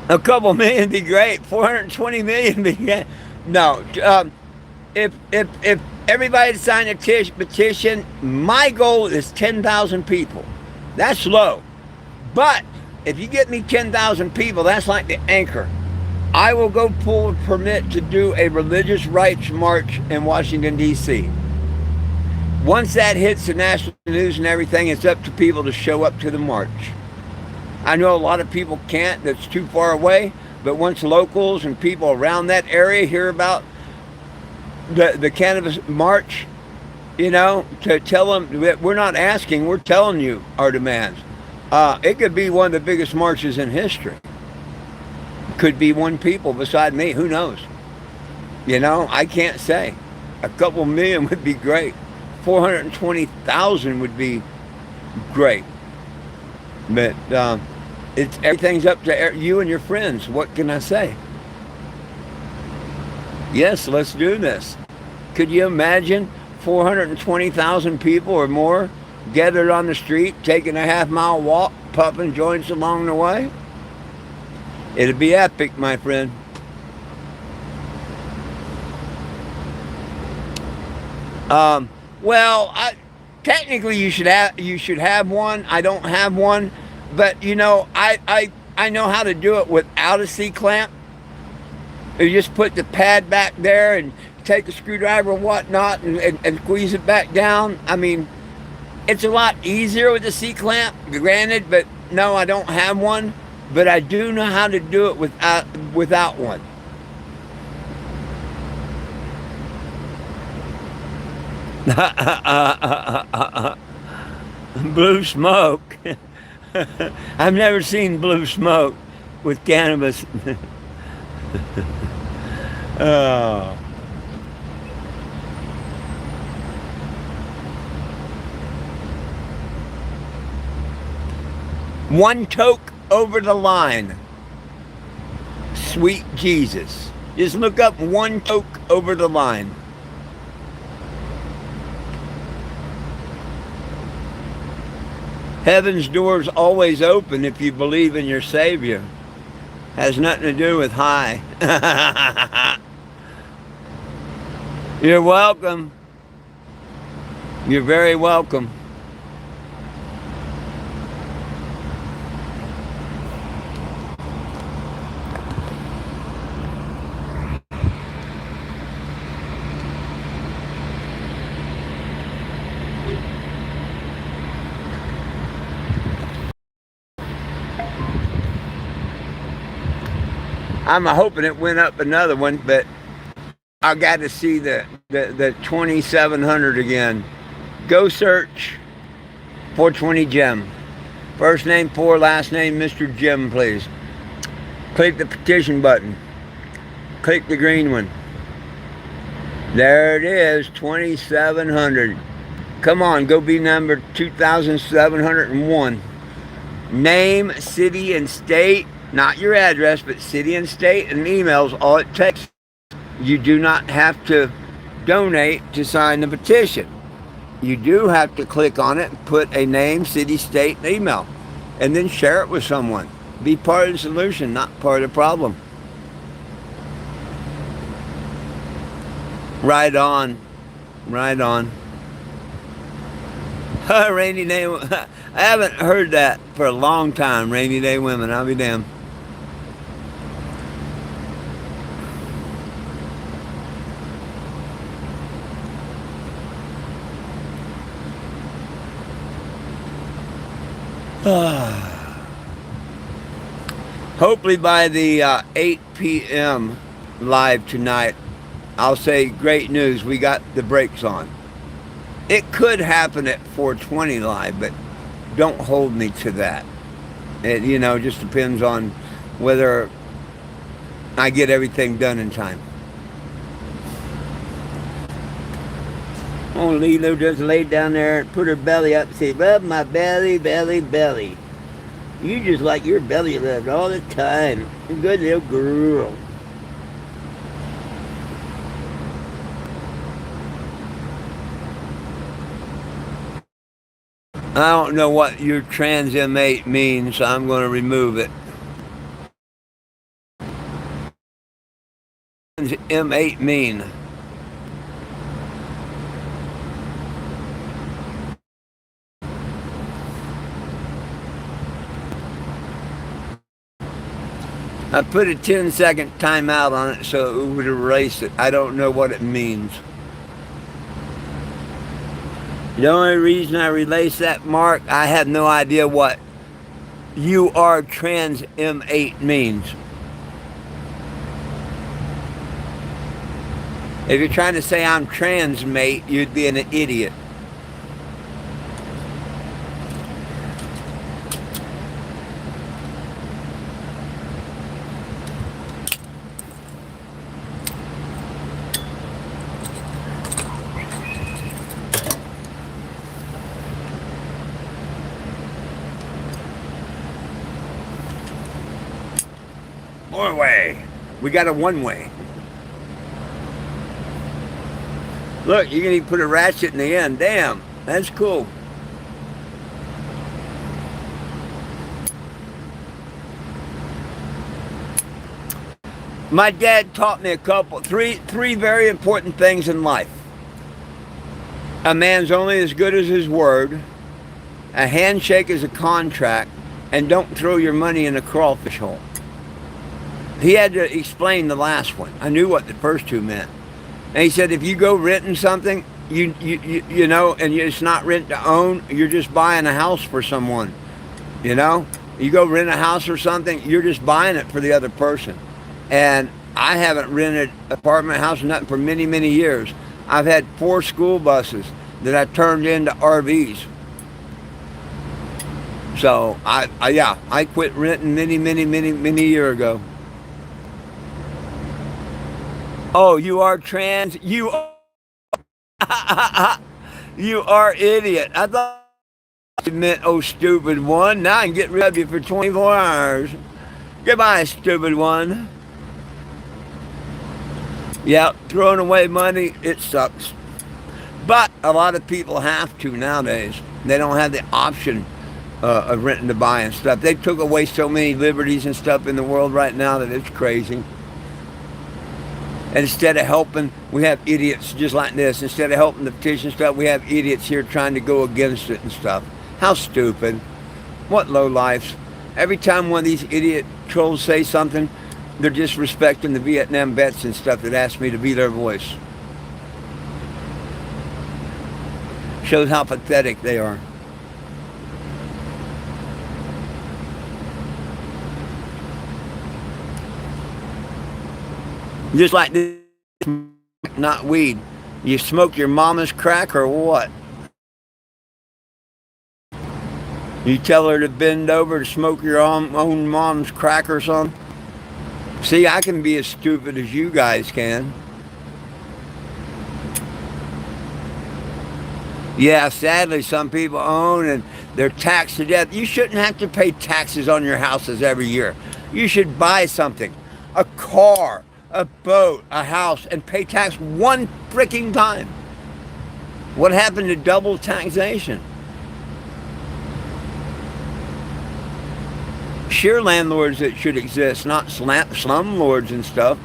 A couple million would be great. 420 million would be great. No, if everybody signed a petition, my goal is 10,000 people. That's low. But if you get me 10,000 people, that's like the anchor. I will go pull a permit to do a religious rights march in Washington, D.C. Once that hits the national news and everything, it's up to people to show up to the march. I know a lot of people can't, that's too far away, but once locals and people around that area hear about the cannabis march, to tell them that we're not asking, we're telling you our demands. It could be one of the biggest marches in history. Could be one people beside me, who knows? I can't say. A couple million would be great. 420,000 would be great. But It's everything's up to you and your friends. What can I say? Yes, let's do this. Could you imagine 420,000 people or more gathered on the street, taking a half-mile walk, puffing joints along the way? It'd be epic, my friend. Well, technically you should have one. I don't have one, but I know how to do it without a C clamp. You just put the pad back there and take a screwdriver or whatnot and squeeze it back down. I mean, it's a lot easier with the C clamp, granted, but no, I don't have one. But I do know how to do it without one. Blue smoke. I've never seen blue smoke with cannabis. Oh. One toke over the line. Sweet Jesus. Just look up one toke over the line. Heaven's door's always open if you believe in your Savior. Has nothing to do with high. You're welcome. You're very welcome. I'm hoping it went up another one, but I got to see the 2700 again. Go search 420 Jim. First name 4, last name Mr. Jim, please. Click the petition button. Click the green one. There it is, 2700. Come on, go be number 2701. Name, city, and state. Not your address, but city and state and emails, all it takes. You do not have to donate to sign the petition. You do have to click on it and put a name, city, state, and email. And then share it with someone. Be part of the solution, not part of the problem. Right on. Right on. Rainy day. I haven't heard that for a long time. Rainy day women. I'll be damned. Hopefully by the 8 p.m. live tonight, I'll say great news. We got the brakes on. It could happen at 420 live, but don't hold me to that. It just depends on whether I get everything done in time. Oh, Lilo just laid down there and put her belly up and said, rub my belly, belly, belly. You just like your belly rubbed all the time. Good little girl. I don't know what your trans M8 means, so I'm going to remove it. Trans M8 mean? I put a 10-second timeout on it so it would erase it. I don't know what it means. The only reason I released that mark, I have no idea what you are trans M8 means. If you're trying to say I'm trans, mate, you'd be an idiot. Four-way. We got a one-way. Look, you can even put a ratchet in the end. Damn, that's cool. My dad taught me three very important things in life. A man's only as good as his word. A handshake is a contract. And don't throw your money in a crawfish hole. He had to explain the last one. I knew what the first two meant. And he said, if you go renting something, you know, and it's not rent to own, you're just buying a house for someone. You know, you go rent a house or something, you're just buying it for the other person. And I haven't rented an apartment, house, or nothing for many, many years. I've had 4 school buses that I turned into RVs. So I quit renting many years ago. Oh, you are trans? You are idiot. I thought it meant, oh, stupid one. Now I can get rid of you for 24 hours. Goodbye, stupid one. Yeah, throwing away money, it sucks. But a lot of people have to nowadays. They don't have the option of renting to buy and stuff. They took away so many liberties and stuff in the world right now that it's crazy. And instead of helping, we have idiots just like this. Instead of helping the petition stuff, we have idiots here trying to go against it and stuff. How stupid. What lowlifes. Every time one of these idiot trolls say something, they're disrespecting the Vietnam vets and stuff that asked me to be their voice. Shows how pathetic they are. Just like this, not weed. You smoke your mama's crack or what? You tell her to bend over to smoke your own mom's crack or something? See, I can be as stupid as you guys can. Yeah, sadly, some people own and they're taxed to death. You shouldn't have to pay taxes on your houses every year. You should buy something, a car, a boat, a house, and pay tax one freaking time. What happened to double taxation? Sure, landlords that should exist, not slumlords and stuff.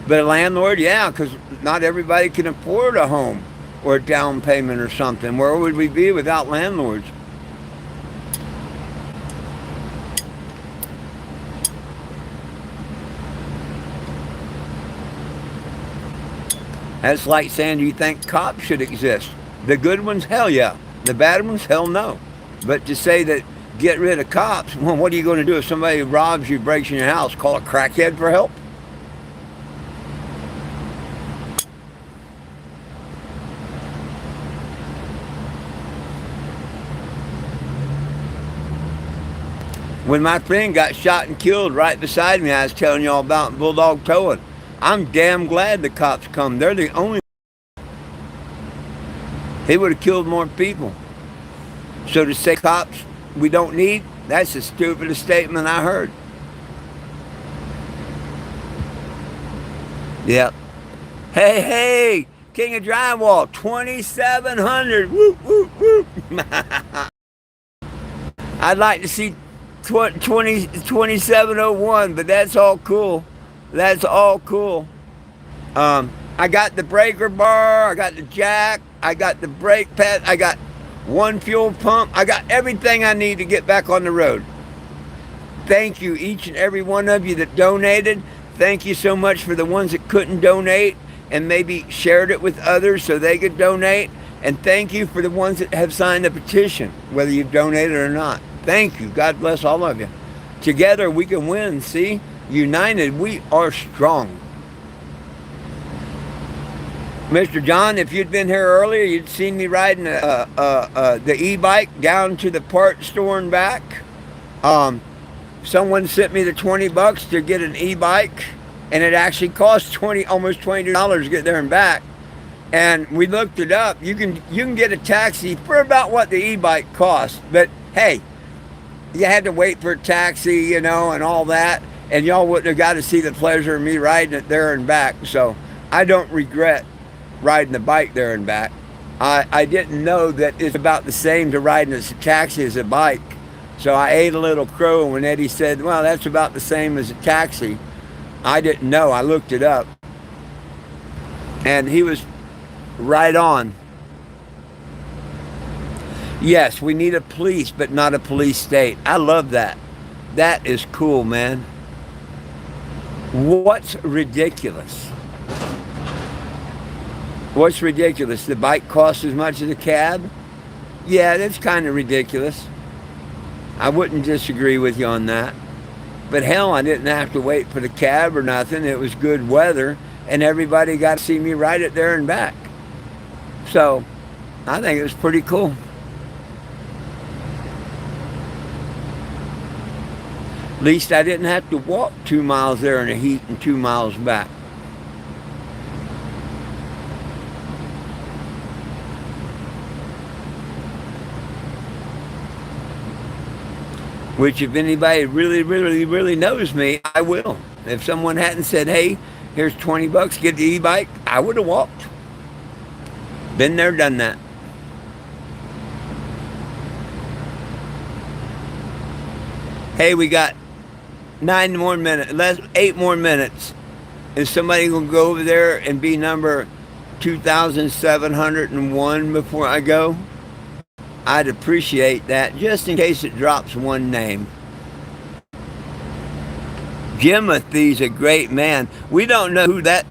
But a landlord, yeah, because not everybody can afford a home or a down payment or something. Where would we be without landlords? That's like saying, do you think cops should exist? The good ones, hell yeah. The bad ones, hell no. But to say that get rid of cops, well, what are you going to do if somebody robs you, breaks in your house? Call a crackhead for help? When my friend got shot and killed right beside me, I was telling y'all about bulldog towing. I'm damn glad the cops come. They're the only. He would have killed more people. So to say cops we don't need, that's the stupidest statement I heard. Yep. Hey, King of Drywall, 2,700. Whoop, whoop, whoop. I'd like to see 2701, but that's all cool. That's all cool. I got the breaker bar, I got the jack, I got the brake pad, I got one fuel pump, I got everything I need to get back on the road. Thank you, each and every one of you that donated. Thank you so much for the ones that couldn't donate and maybe shared it with others so they could donate. And thank you for the ones that have signed the petition, whether you've donated or not. Thank you. God bless all of you. Together we can win, see? United, we are strong. Mr. John, if you'd been here earlier, you'd seen me riding the e-bike down to the part store and back. Someone sent me the $20 to get an e-bike, and it actually cost almost $22 to get there and back. And we looked it up. You can get a taxi for about what the e-bike costs. But hey, you had to wait for a taxi, and all that. and y'all wouldn't have got to see the pleasure of me riding it there and back. So I don't regret riding the bike there and back. I didn't know that it's about the same to riding as a taxi as a bike. So I ate a little crow when Eddie said, well, that's about the same as a taxi. I didn't know. I looked it up. And he was right on. Yes, we need a police, but not a police state. I love that. That is cool, man. What's ridiculous? What's ridiculous? The bike costs as much as a cab? Yeah, that's kind of ridiculous. I wouldn't disagree with you on that. But hell, I didn't have to wait for the cab or nothing. It was good weather, and everybody got to see me ride it there and back. So, I think it was pretty cool. At least I didn't have to walk 2 miles there in the heat and 2 miles back. Which, if anybody really knows me, I will. If someone hadn't said, hey, here's $20, get the e-bike, I would have walked. Been there, done that. Hey, we got 8 more minutes. Is somebody going to go over there and be number 2,701 before I go? I'd appreciate that, just in case it drops one name. Jimothy's a great man. We don't know who that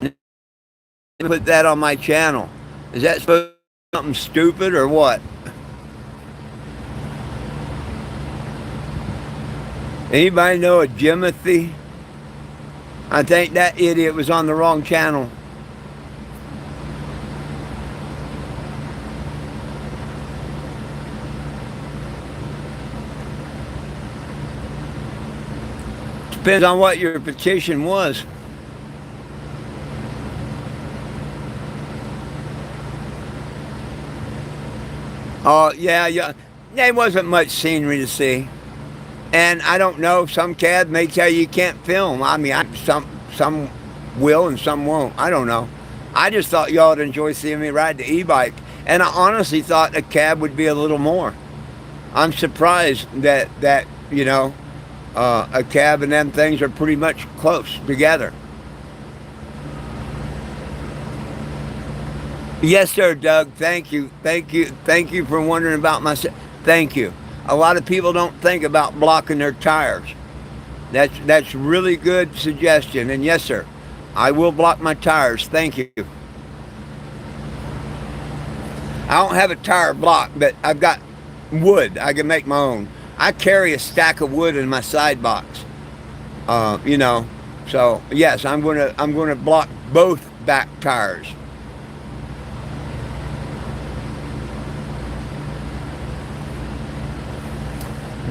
is. Put that on my channel. Is that supposed to be something stupid or what? Anybody know a Jimothy? I think that idiot was on the wrong channel. Depends on what your petition was. Oh, yeah. There wasn't much scenery to see. And I don't know, some cab may tell you can't film. I mean, some will and some won't. I don't know. I just thought y'all would enjoy seeing me ride the e-bike. And I honestly thought a cab would be a little more. I'm surprised that you know, a cab and them things are pretty much close together. Yes, sir, Doug. Thank you for wondering about myself. Thank you. A lot of people don't think about blocking their tires. That's really good suggestion. And yes, sir, I will block my tires. Thank you. I don't have a tire block, but I've got wood. I can make my own. I carry a stack of wood in my side box. You know, so yes, I'm gonna block both back tires.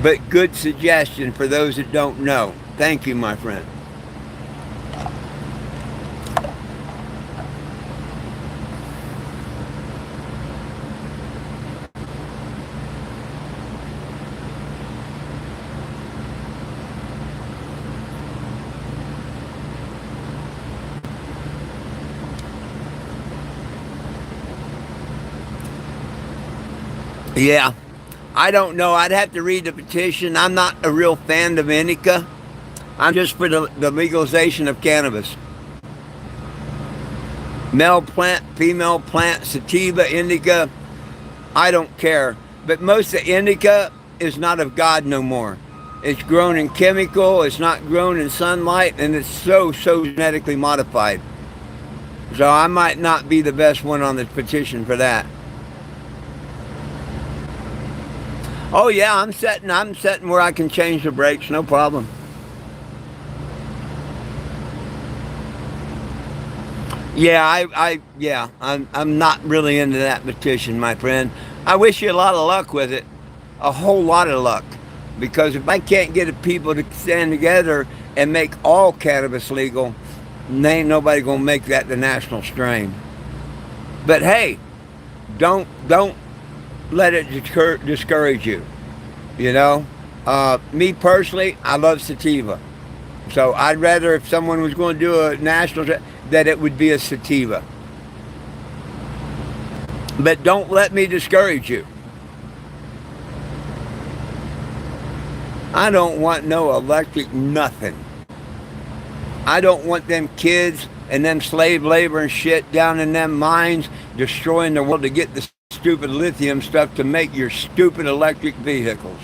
But good suggestion for those that don't know. Thank you, my friend. Yeah. I don't know. I'd have to read the petition. I'm not a real fan of indica. I'm just for the legalization of cannabis. Male plant, female plant, sativa, indica, I don't care. But most of indica is not of God no more. It's grown in chemical, it's not grown in sunlight, and it's so genetically modified. So I might not be the best one on the petition for that. Oh yeah, I'm setting where I can change the brakes, no problem. Yeah, I'm not really into that petition, my friend. I wish you a lot of luck with it, a whole lot of luck, because if I can't get people to stand together and make all cannabis legal, ain't nobody gonna make that the national strain. But hey, don't let it discourage you. You know, Me personally, I love sativa. So I'd rather, if someone was going to do a national, that it would be a sativa. But don't let me discourage you. I don't want no electric nothing. I don't want them kids and them slave labor and shit down in them mines destroying the world to get the stupid lithium stuff to make your stupid electric vehicles.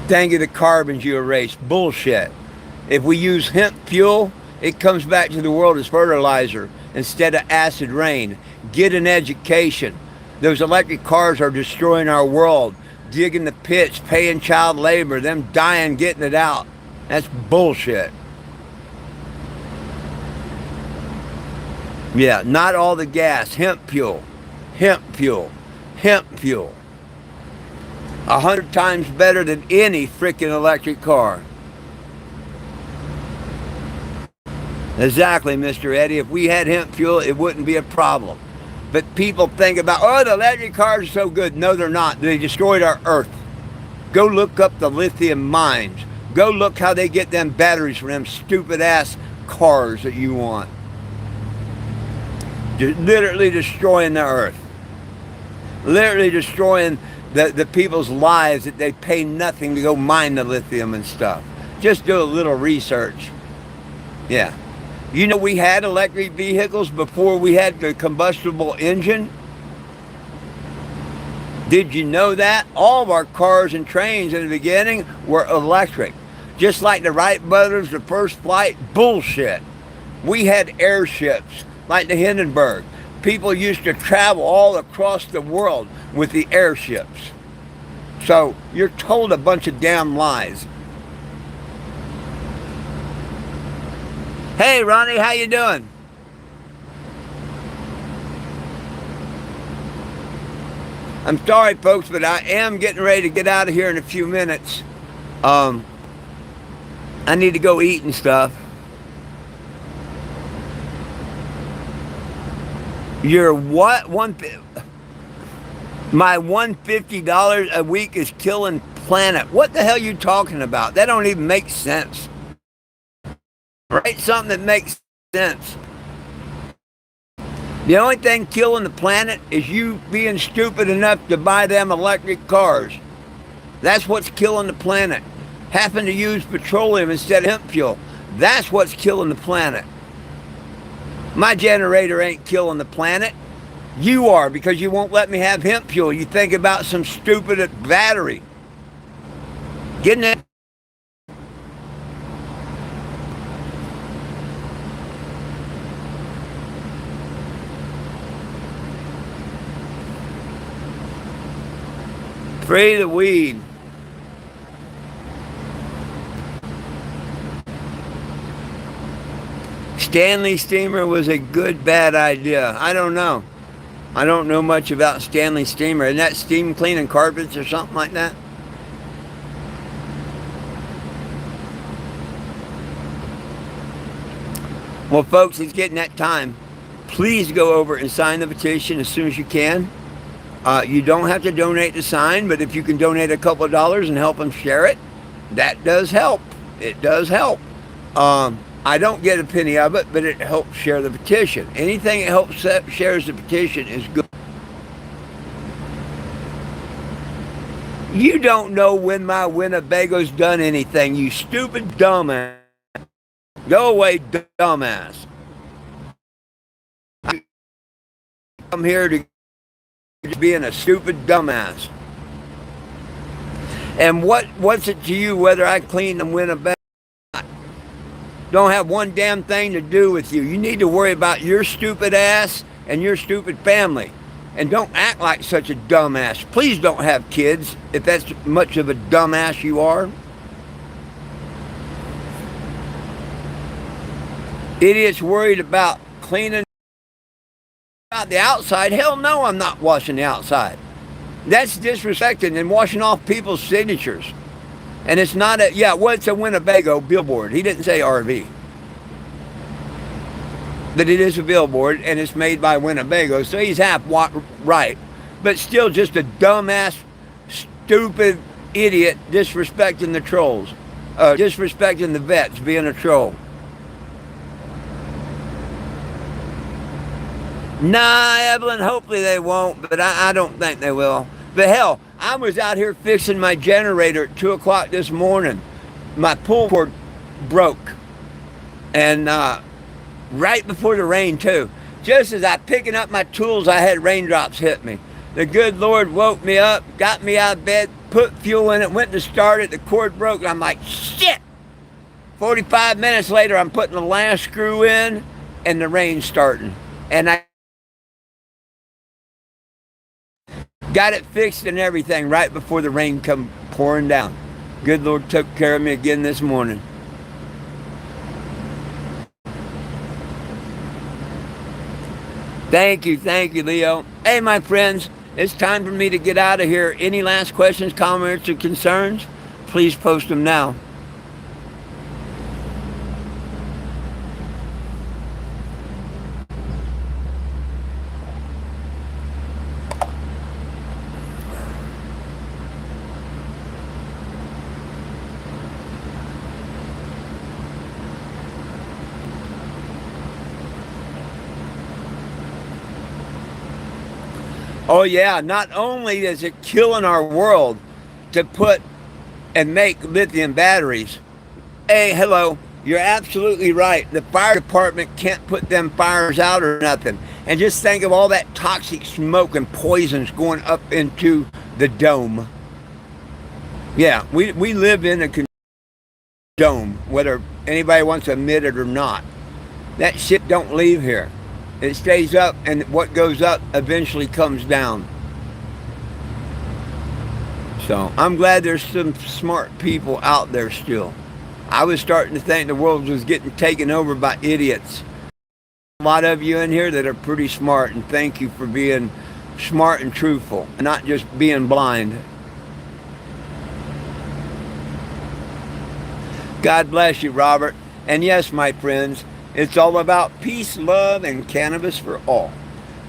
Think of the carbons you erase. Bullshit. If we use hemp fuel, it comes back to the world as fertilizer instead of acid rain. Get an education. Those electric cars are destroying our world. Digging the pits, paying child labor, them dying, getting it out. That's bullshit. Yeah, not all the gas. Hemp fuel. Hemp fuel. Hemp fuel. 100 times better than any freaking electric car. Exactly, Mr. Eddie. If we had hemp fuel, it wouldn't be a problem. But people think about, oh, the electric cars are so good. No, they're not. They destroyed our earth. Go look up the lithium mines. Go look how they get them batteries for them stupid-ass cars that you want. Just literally destroying the earth. Literally destroying the people's lives that they pay nothing to go mine the lithium and stuff. Just do a little research. Yeah. You know, we had electric vehicles before we had the combustible engine. Did you know that? All of our cars and trains in the beginning were electric. Just like the Wright brothers, the first flight, bullshit. We had airships like the Hindenburg. People used to travel all across the world with the airships. So you're told a bunch of damn lies. Hey, Ronnie, how you doing? I'm sorry, folks, but I am getting ready to get out of here in a few minutes. I need to go eat and stuff. Your what? My $150 a week is killing planet. What the hell are you talking about? That don't even make sense. Write something that makes sense. The only thing killing the planet is you being stupid enough to buy them electric cars. That's what's killing the planet. Happen to use petroleum instead of hemp fuel. That's what's killing the planet. My generator ain't killing the planet. You are, because you won't let me have hemp fuel. You think about some stupid battery. Getting it. Free the weed. Stanley Steamer was a good, bad idea. I don't know. I don't know much about Stanley Steamer. Isn't that steam cleaning carpets or something like that? Well, folks, it's getting that time. Please go over and sign the petition as soon as you can. You don't have to donate to sign, but if you can donate a couple of dollars and help them share it, that does help. It does help. I don't get a penny of it, but it helps share the petition. Anything that helps shares the petition is good. You don't know when my Winnebago's done anything, you stupid dumbass. Go away, dumbass. I'm here to being a stupid dumbass. And what's it to you whether I clean them Winnebago? Don't have one damn thing to do with you. You need to worry about your stupid ass and your stupid family. And don't act like such a dumbass. Please don't have kids if that's much of a dumbass you are. Idiots worried about cleaning out the outside. Hell no, I'm not washing the outside. That's disrespecting and washing off people's signatures. And it's not it's a Winnebago billboard. He didn't say RV. that it is a billboard and it's made by Winnebago, so he's half right. But still just a dumbass, stupid idiot disrespecting the trolls. Disrespecting the vets, being a troll. Nah, Evelyn, hopefully they won't, but I don't think they will. But hell, I was out here fixing my generator at 2 o'clock this morning. My pull cord broke. And right before the rain, too. Just as I picking up my tools, I had raindrops hit me. The good Lord woke me up, got me out of bed, put fuel in it, went to start it, the cord broke, and I'm like, shit! 45 minutes later, I'm putting the last screw in, and the rain's starting. And I got it fixed and everything right before the rain come pouring down. Good Lord took care of me again this morning. Thank you, Leo. Hey, my friends, it's time for me to get out of here. Any last questions, comments, or concerns? Please post them now. Oh yeah, not only is it killing our world to put and make lithium batteries. Hey, hello, you're absolutely right. The fire department can't put them fires out or nothing. And just think of all that toxic smoke and poisons going up into the dome. Yeah, we live in a dome, whether anybody wants to admit it or not. That shit don't leave here. It stays up, and what goes up eventually comes down. So I'm glad there's some smart people out there still. I was starting to think the world was getting taken over by idiots. A lot of you in here that are pretty smart, and thank you for being smart and truthful, and not just being blind. God bless you, Robert. And yes, my friends, it's all about peace, love, and cannabis for all.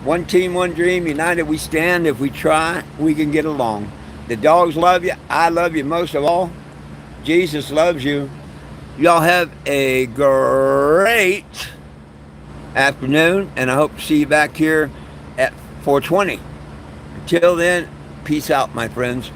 One team, one dream, united we stand. If we try, we can get along. The dogs love you. I love you most of all. Jesus loves you. Y'all have a great afternoon, and I hope to see you back here at 420. Until then, peace out, my friends.